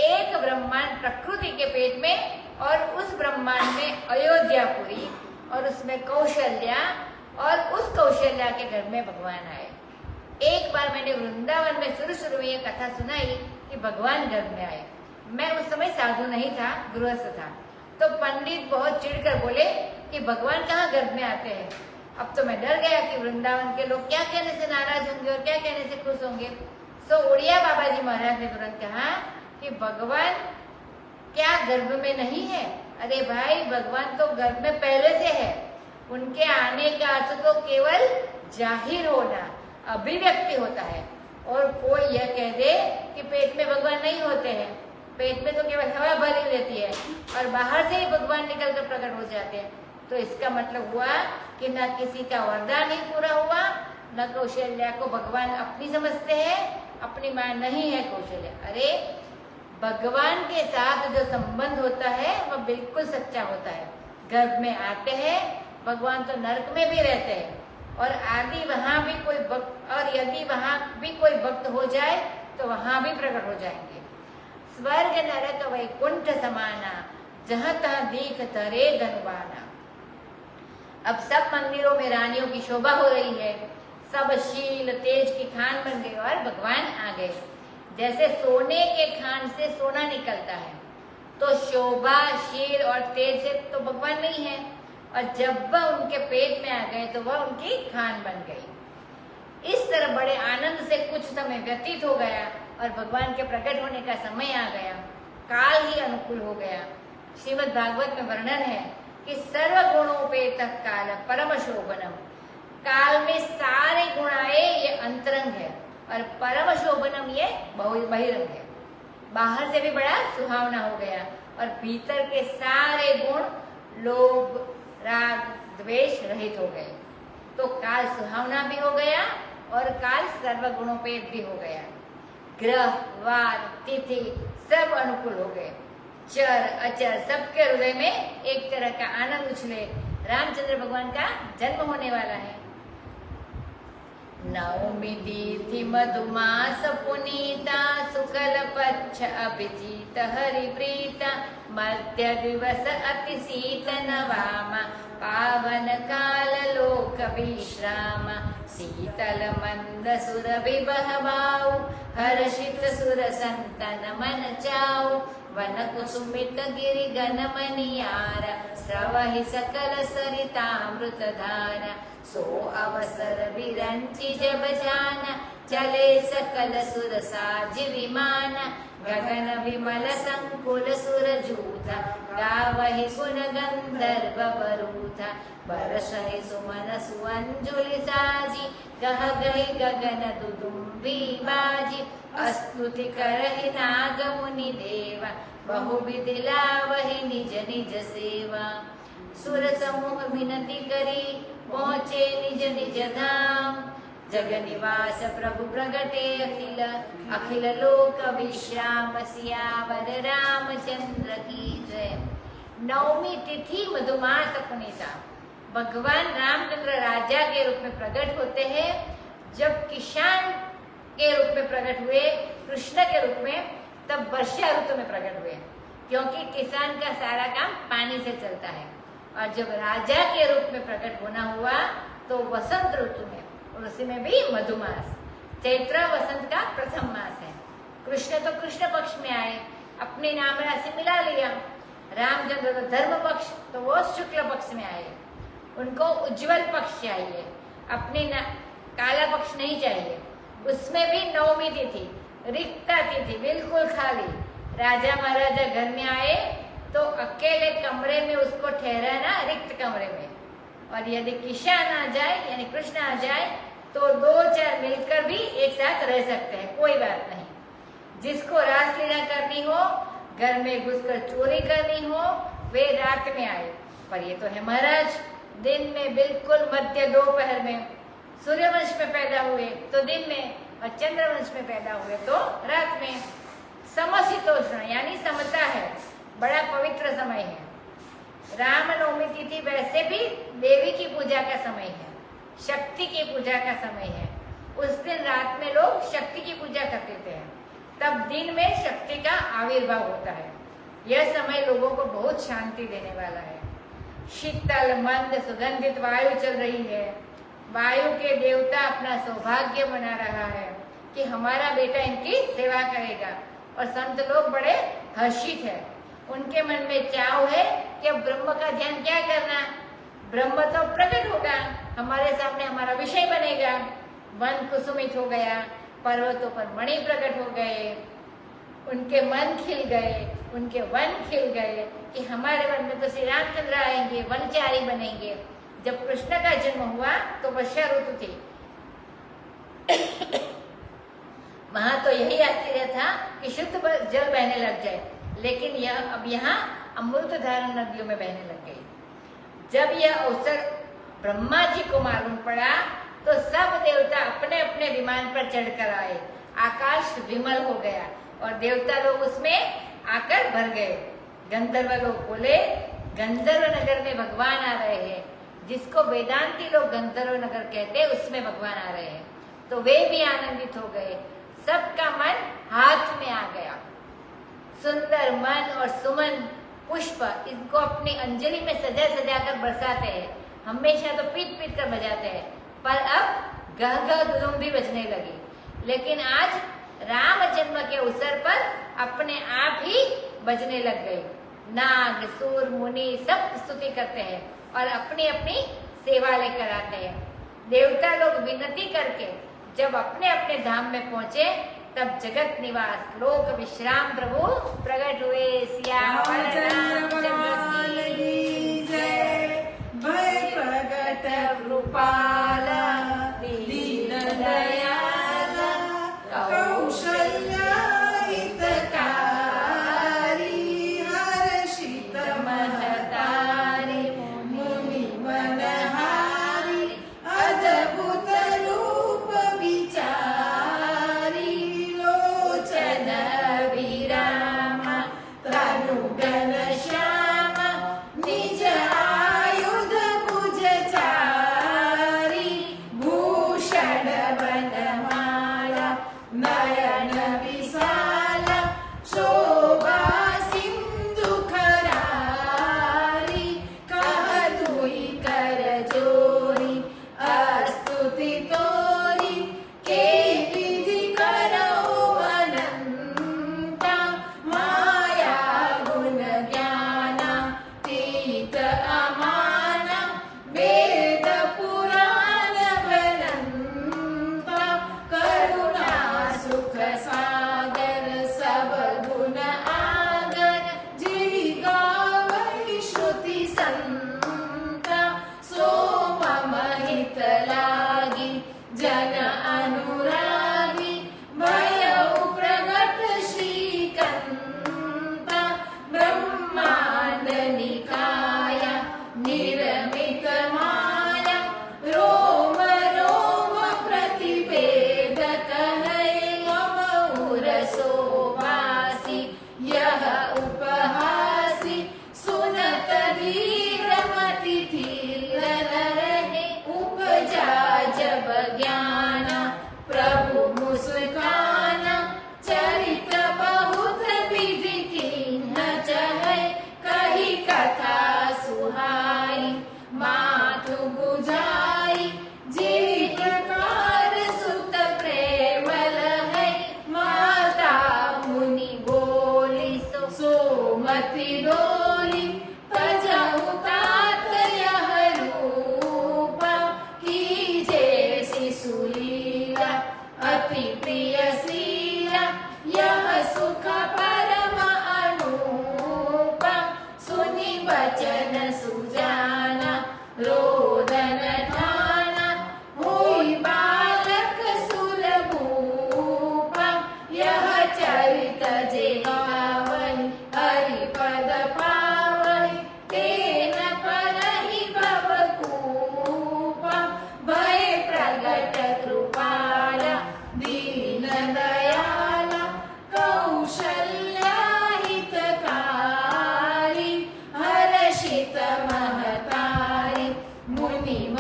एक ब्रह्मांड प्रकृति के पेट में, और उस ब्रह्मांड में अयोध्यापुरी, और उसमें कौशल्या, और उस कौशल्या के घर में भगवान आए। एक बार मैंने वृंदावन में शुरू में ये कथा सुनाई कि भगवान गर्भ में आए। मैं उस समय साधु नहीं था, गृहस्थ था, तो पंडित बहुत चिढ़कर बोले कि भगवान कहाँ गर्भ में आते हैं। अब तो मैं डर गया कि वृंदावन के लोग क्या कहने से नाराज होंगे और क्या कहने से खुश होंगे। सो उड़िया बाबा जी महाराज ने तुरंत कहा कि भगवान क्या गर्भ में नहीं है? अरे भाई, भगवान तो गर्भ में पहले से है। उनके आने का अर्थ तो केवल जाहिर होना, अभिव्यक्ति होता है। और कोई यह कह दे कि पेट में भगवान नहीं होते हैं, पेट में तो केवल हवा भरी रहती है और बाहर से ही भगवान निकल कर प्रकट हो जाते हैं, तो इसका मतलब हुआ कि न किसी का वरदान ही पूरा हुआ, न कौशल्या को भगवान अपनी समझते हैं, अपनी मां नहीं है कौशल्या। अरे भगवान के साथ जो संबंध होता है वह बिल्कुल सच्चा होता है। गर्भ में आते हैं, भगवान तो नरक में भी रहते हैं, और आदि वहां भी कोई भक्त, और यदि वहां भी कोई भक्त हो जाए तो वहां भी प्रकट हो जाएंगे। स्वर्ग नरक वैकुंठ समाना, जहाँ तहाँ दीख तरे धनवाना। अब सब मंदिरों में रानियों की शोभा हो रही है, सब शील तेज की खान बन गए और भगवान आ गए। जैसे सोने के खान से सोना निकलता है, तो शोभा, शील और तेज से तो भगवान नहीं है, और जब वह उनके पेट में आ गए तो वह उनकी खान बन गई। इस तरह बड़े आनंद से कुछ समय व्यतीत हो गया और भगवान के प्रकट होने का समय आ गया। काल ही अनुकूल हो गया। श्रीमद् भागवत में वर्णन है कि सर्व गुणोपेत काल परम शोभनम। काल में सारे गुण आए, ये अंतरंग है, और परम शोभनम ये बहिरंग है। बाहर से भी बड़ा सुहावना हो गया और भीतर के सारे गुण लोभ राग द्वेष रहित हो गए। तो काल सुहावना भी हो गया और काल सर्व गुणोपेत भी हो गया। ग्रह वार तिथि सब अनुकूल हो गए। चर अचर सबके हृदय में एक तरह का आनंद उछले। रामचंद्र भगवान का जन्म होने वाला है। नवमी तिथि मधुमास पुनीता शुक्ल पक्ष अभिजीत हरिप्रीता मध्य दिवस अति शीत नवामा पावन काल लोक विश्राम शीतल मंद सुर विबहवाऊ हर्षित सुर संतन मन चाऊ वन कुसुमित गिरि गण मनियार स्रवहि सकल सरितामृत धारा सो अवसर विरंचि जब जाना चले सकल सुर साज विमान गगन विमल संकुल सुर जूथा गावहि गुण गंधर्व वरूथा बरसहि सुमन सुअंजुलि साजी कह गहि गगन दुदुम्बी बाजी स्तुति करहि नाग मुनि देवा बहुविधि लावहि निज निज सेवा सुर समूह विनती करी पहुँचे निज निज धाम जग निवास प्रभु प्रगटे अखिल अखिल लोक विश्राम सियावर रामचंद्र की जय। नवमी तिथि मधुमास पुनीता भगवान रामचंद्र राजा के रूप में प्रकट होते हैं। जब किसान के रूप में प्रकट हुए कृष्ण के रूप में, तब वर्षा ऋतु में प्रकट हुए, क्योंकि किसान का सारा काम पानी से चलता है। और जब राजा के रूप में प्रकट होना हुआ तो वसंत ऋतु में, और उसी में भी मधुमास। चैत्र वसंत का प्रथम मास है। कृष्ण तो कृष्ण पक्ष में आए, अपनी नाम राशि मिला लिया। रामचंद्र तो धर्म पक्ष, तो वो शुक्ल पक्ष में आए। उनको उज्जवल पक्ष चाहिए, अपनी काला पक्ष नहीं चाहिए। उसमें भी नवमी तिथि रिक्ता तिथि, बिल्कुल खाली। राजा महाराजा घर में आए तो अकेले कमरे में उसको ठहराना, रिक्त कमरे में। और यदि किसान आ जाए यानी कृष्ण आ जाए तो दो चार मिलकर भी एक साथ रह सकते हैं, कोई बात नहीं। जिसको रासलीला करनी हो, घर में घुसकर चोरी करनी हो, वे रात में आए। पर ये तो है महाराज दिन में, बिल्कुल मध्य दोपहर में। सूर्यवंश में पैदा हुए तो दिन में, और चंद्रवंश में पैदा हुए तो रात में। समशीतोष्ण यानी समता है, बड़ा पवित्र समय है। रामनवमी तिथि वैसे भी देवी की पूजा का समय है, शक्ति की पूजा का समय है। उस दिन रात में लोग शक्ति की पूजा करते थे, तब दिन में शक्ति का आविर्भाव होता है। यह समय लोगों को बहुत शांति देने वाला है। शीतल मंद सुगंधित वायु चल रही है। वायु के देवता अपना सौभाग्य बना रहा है कि हमारा बेटा इनकी सेवा करेगा। और संत लोग बड़े हर्षित है, उनके मन में चाव है कि अब ब्रह्म का ध्यान क्या करना, ब्रह्म तो प्रकट होगा, हमारे सामने हमारा विषय बनेगा। वन कुसुमित हो गया, पर्वतों पर मणि प्रकट हो गए, उनके मन खिल गए, उनके वन खिल गए कि हमारे वन में तो श्री रामचंद्र आएंगे, वनचारी बनेंगे। जब कृष्ण का जन्म हुआ तो वर्षा ऋतु थी। वहां तो यही आश्चर्य था कि शुद्ध जल बहने लग जाए, लेकिन यह अब यहाँ अमृत धारण नदियों में बहने लग गई। जब यह अवसर ब्रह्मा जी को मालूम पड़ा तो सब देवता अपने अपने विमान पर चढ़कर आए। आकाश विमल हो गया और देवता लोग उसमें आकर भर गए। गंधर्व लोग बोले, गंधर्व नगर में भगवान आ रहे हैं। जिसको वेदांती लोग गंधर्व नगर कहते हैं, उसमें भगवान आ रहे हैं। तो वे भी आनंदित हो गए, सबका मन हाथ में आ गया। सुंदर मन और सुमन पुष्प इनको अपनी अंजलि में सजा सजा कर बरसाते हैं। हमेशा तो पीट पीट कर बजाते हैं, पर अब गह गह दुदुम भी बजने लगी। लेकिन आज राम जन्म के अवसर पर अपने आप ही बजने लग गई। नाग सूर मुनि सब स्तुति करते हैं और अपनी अपनी सेवा लेकर आते हैं। देवता लोग विनती करके जब अपने अपने धाम में पहुंचे, तब जगत निवास लोक विश्राम प्रभु प्रकट हुए। सियावर रामचंद्र की जय। भय प्रगट कृपाला दीन दयाला कौशल्या हितकारी हर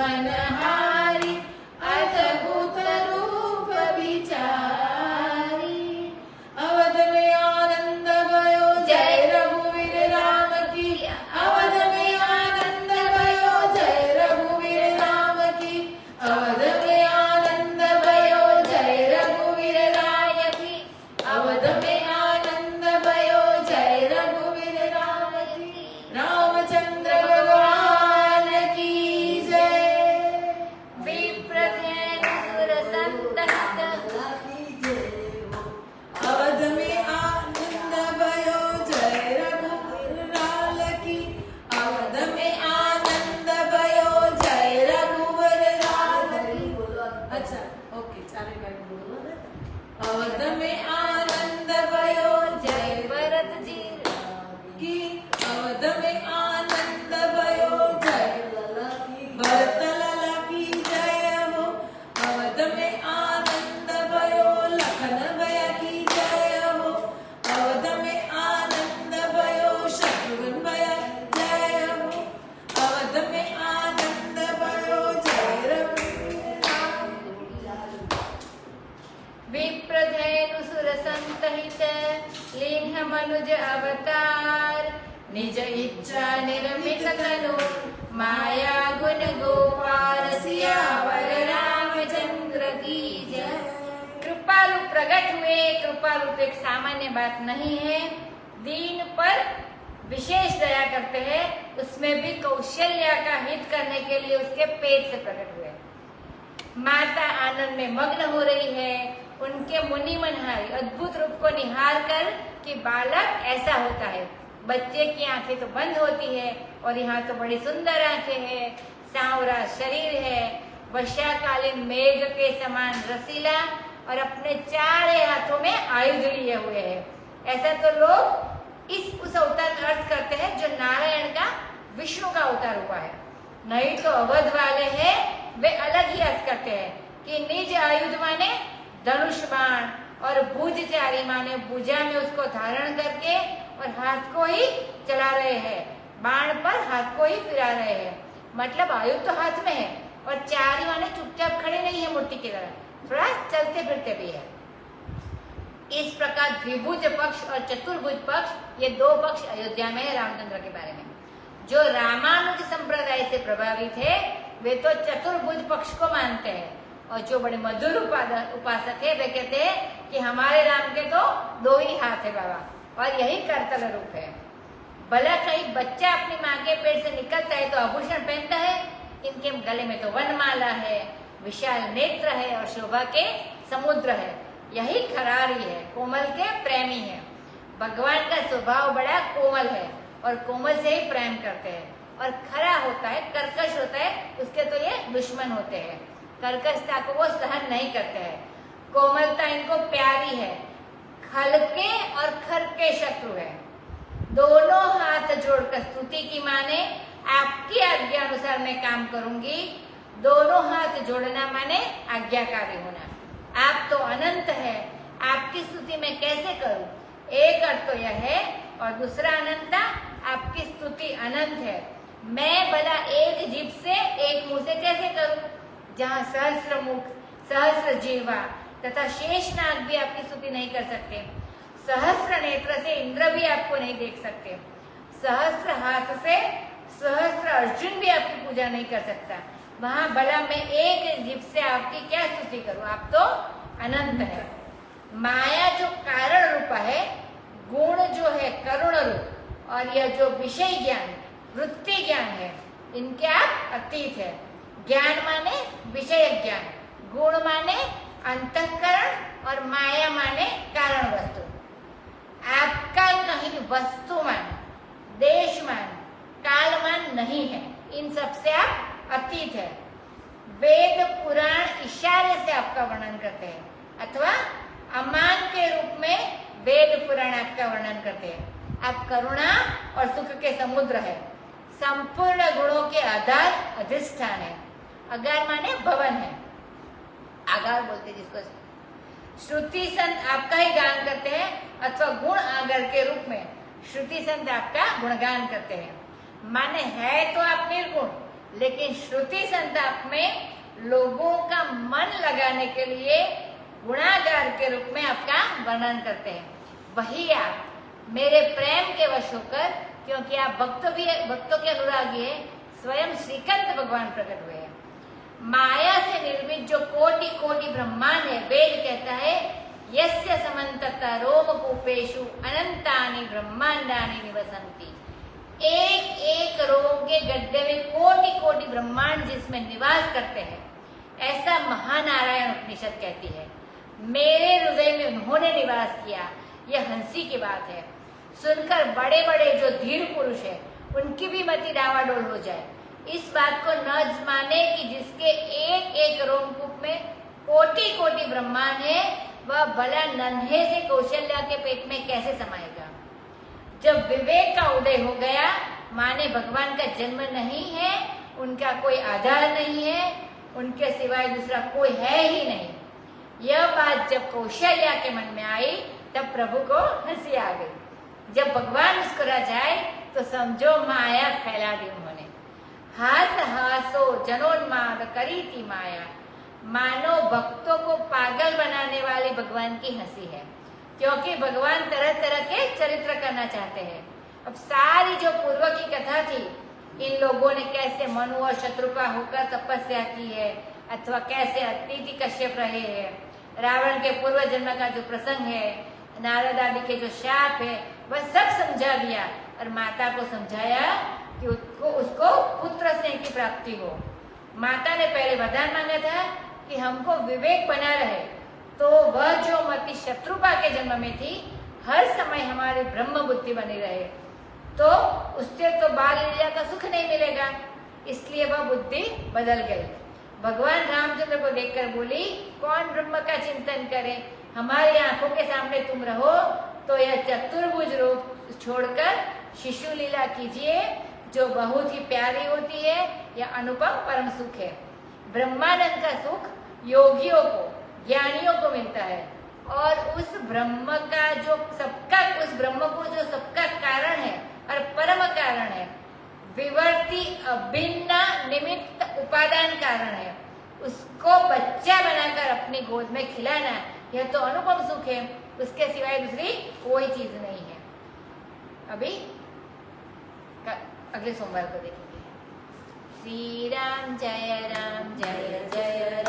मनहारी अद्भुत रूप विचारी। अवध में आनंद भयो जय रघुवीर राम की। अवध में आनंद भयो जय रघुवीर राम की। अवध में आनंद भयो जय रघुवीर राय की। अवध में आनंद भयो जय रघुवीर राम की। रामचंद्र भगवान की जय। विप्रधेनु सुरसंतहित अवध में आनंद भयो जय रघुवीर लाल की। अवध में आनंद भयो जय रघुवीर लाल की। अच्छा ओके चारे बार बोलो। अवध में आनंद भयो जय भरत जी की। अवध में आनंद भयो जय भरत लाला की जय हो। अवध में आनंद भयो लखन भैया की जय हो। अवध में आनंद भयो शत्रुघ्न भैया जय हो। अवध में आनंद भयो जय रघुवीर राम। विप्रधेनु सुरसंतहित लीन मनुज अवतार। निज इच्छा निर्मित तनु माया गुण गोपाल सियावर रामचंद्र की जय। कृपालु प्रकट हुए। कृपालु तो एक सामान्य बात नहीं है, दीन पर विशेष दया करते हैं। उसमें भी कौशल्या का हित करने के लिए उसके पेट से प्रकट हुए। माता आनंद में मग्न हो रही है, उनके मुनि मनहारी अद्भुत रूप को निहार कर कि बालक ऐसा होता है। बच्चे की आंखें तो बंद होती है और यहाँ तो बड़ी सुंदर आंखें हैं, सांवरा शरीर है, वर्षाकालीन मेघ के समान रसीला और अपने चारे हाथों में आयुध लिए हुए है। ऐसा तो लोग उस अवतार का अर्थ करते हैं जो नारायण का विष्णु का अवतार हुआ है। नहीं तो अवध वाले हैं वे अलग ही अर्थ करते हैं कि निज आयुध माने धनुष बाण और भुजचारी माने भुजा में उसको धारण करके और हाथ को ही चला रहे हैं, बाण पर हाथ को ही फिरा रहे हैं। मतलब आयुध तो हाथ में है और चारी माने चुपचाप खड़े नहीं है मूर्ति की तरह, थोड़ा चलते फिरते भी है। इस प्रकार द्विभुज पक्ष और चतुर्भुज पक्ष, ये दो पक्ष अयोध्या में है रामचंद्र के बारे में। जो रामानुज संप्रदाय से प्रभावित है वे तो चतुर्भुज पक्ष को मानते हैं और जो बड़े मधुर उपासक है वे कहते हैं कि हमारे राम के तो दो ही हाथ है बाबा और यही करतल रूप है। भला कहीं बच्चा अपनी माँ के पेट से निकलता है तो आभूषण पहनता है, इनके गले में तो वनमाला है, विशाल नेत्र है और शोभा के समुद्र है। यही खरारी है, कोमल के प्रेमी है। भगवान का स्वभाव बड़ा कोमल है और कोमल से ही प्रेम करते हैं। और खरा होता है, कर्कश होता है, उसके तो ये दुश्मन होते हैं। कर्कशता को वो सहन नहीं करते हैं। कोमलता इनको प्यारी है। खल के और खर के शत्रु है। दोनों हाथ जोड़कर स्तुति की माने आपकी आज्ञा अनुसार मैं काम करूंगी। दोनों हाथ जोड़ना माने आज्ञाकारी होना। आप तो अनंत है, आपकी स्तुति मैं कैसे करूं? एक अर्थ तो यह है और दूसरा अनंता, आपकी स्तुति अनंत है। मैं भला एक जीभ से एक मुंह से कैसे करूं? जहाँ सहस्र मुख, सहस्र जीवा तथा शेष नाग भी आपकी स्तुति नहीं कर सकते। सहस्र नेत्र से इंद्र भी आपको नहीं देख सकते। सहस्र हाथ से सहस्र अर्जुन भी आपकी पूजा नहीं कर सकता। वहां भला मैं एक जीभ से आपकी क्या स्तुति करूं? आप तो अनंत है। माया जो कारण रूप है, गुण जो है करुण रूप, और यह जो विषय ज्ञान वृत्ति ज्ञान है, इनके आप अतीत है। ज्ञान माने विषय ज्ञान, गुण माने अंतःकरण और माया माने कारण वस्तु। आपका कहीं वस्तुमान, देशमान, कालमान नहीं है, इन सब से आप अतीत है। वेद पुराण इशारे से आपका वर्णन करते हैं अथवा अमान के रूप में वेद पुराण आपका वर्णन करते हैं। आप करुणा और सुख के समुद्र है, संपूर्ण गुणों के आधार अधिष्ठान है। अगार माने भवन है, आगार बोलते जिसको। श्रुति संत आपका ही गान करते हैं अथवा गुण आगर के रूप में श्रुति संत आपका गुणगान करते हैं। माने है तो आप निर्गुण, लेकिन श्रुति संताप में लोगों का मन लगाने के लिए गुणागार के रूप में आपका वर्णन करते हैं। वही आप मेरे प्रेम के वश होकर, क्योंकि आप भक्तों के अनुरागी है, स्वयं श्रीकांत भगवान प्रकट हुए हैं। माया से निर्मित जो कोटि कोटि ब्रह्मांड है, वेद कहता है यस्य समन्ततः रोमकूपेषु अनंतानि ब्रह्मांडानि निवसन्ति। एक एक रोम के गड्ढे में कोटि कोटि ब्रह्मांड जिसमें निवास करते हैं, ऐसा महानारायण उपनिषद कहती है। मेरे हृदय में उन्होंने निवास किया, यह हंसी की बात है। सुनकर बड़े बड़े जो धीर पुरुष है उनकी भी मति डावाडोल हो जाए। इस बात को न माने कि जिसके एक एक रोमकूप में कोटि कोटि ब्रह्मांड है, वह भला नन्हे से कौशल्या के पेट में कैसे समाएगा। जब विवेक का उदय हो गया, माने भगवान का जन्म नहीं है, उनका कोई आधार नहीं है, उनके सिवाय दूसरा कोई है ही नहीं। यह बात जब कौशल्या के मन में आई, तब प्रभु को हंसी आ गई। जब भगवान मुस्कुरा जाए तो समझो माया फैला दी उन्होंने। हास हासो जनोन्माद करी थी माया। मानो भक्तों को पागल बनाने वाली भगवान की हंसी है, क्योंकि भगवान तरह तरह के चरित्र करना चाहते हैं। अब सारी जो पूर्व की कथा थी, इन लोगों ने कैसे मनु और शत्रुपा होकर तपस्या की है, अथवा कैसे अतिथि कश्यप रहे हैं, रावण के पूर्व जन्म का जो प्रसंग है, नारद आदि के जो शाप है, वह सब समझा दिया और माता को समझाया कि उसको पुत्र स्नेह की प्राप्ति हो। माता ने पहले वरदान मांगा था कि हमको विवेक बना रहे, तो वह जो मति शत्रुपा के जन्म में थी, हर समय हमारी ब्रह्म बुद्धि बनी रहे, तो उससे तो बाल लीला का सुख नहीं मिलेगा। इसलिए वह बुद्धि बदल गई। भगवान रामचंद्र को देखकर बोली, कौन ब्रह्म का चिंतन करे, हमारी आंखों के सामने तुम रहो, तो यह चतुर्भुज रूप छोड़कर शिशु लीला कीजिए, जो बहुत ही प्यारी होती है, यह अनुपम परम सुख है। ब्रह्मानंद का सुख योगियों को, ज्ञानियों को मिलता है, और उस ब्रह्म का जो उस ब्रह्म को जो सबका कारण है और परम कारण है, विवर्ती अभिन्न निमित्त उपादान कारण है, उसको बच्चा बनाकर अपनी गोद में खिलाना, यह तो अनुपम सुख है। उसके सिवाय दूसरी कोई चीज नहीं है। अभी अगले सोमवार को देखेंगे। श्री राम जय जय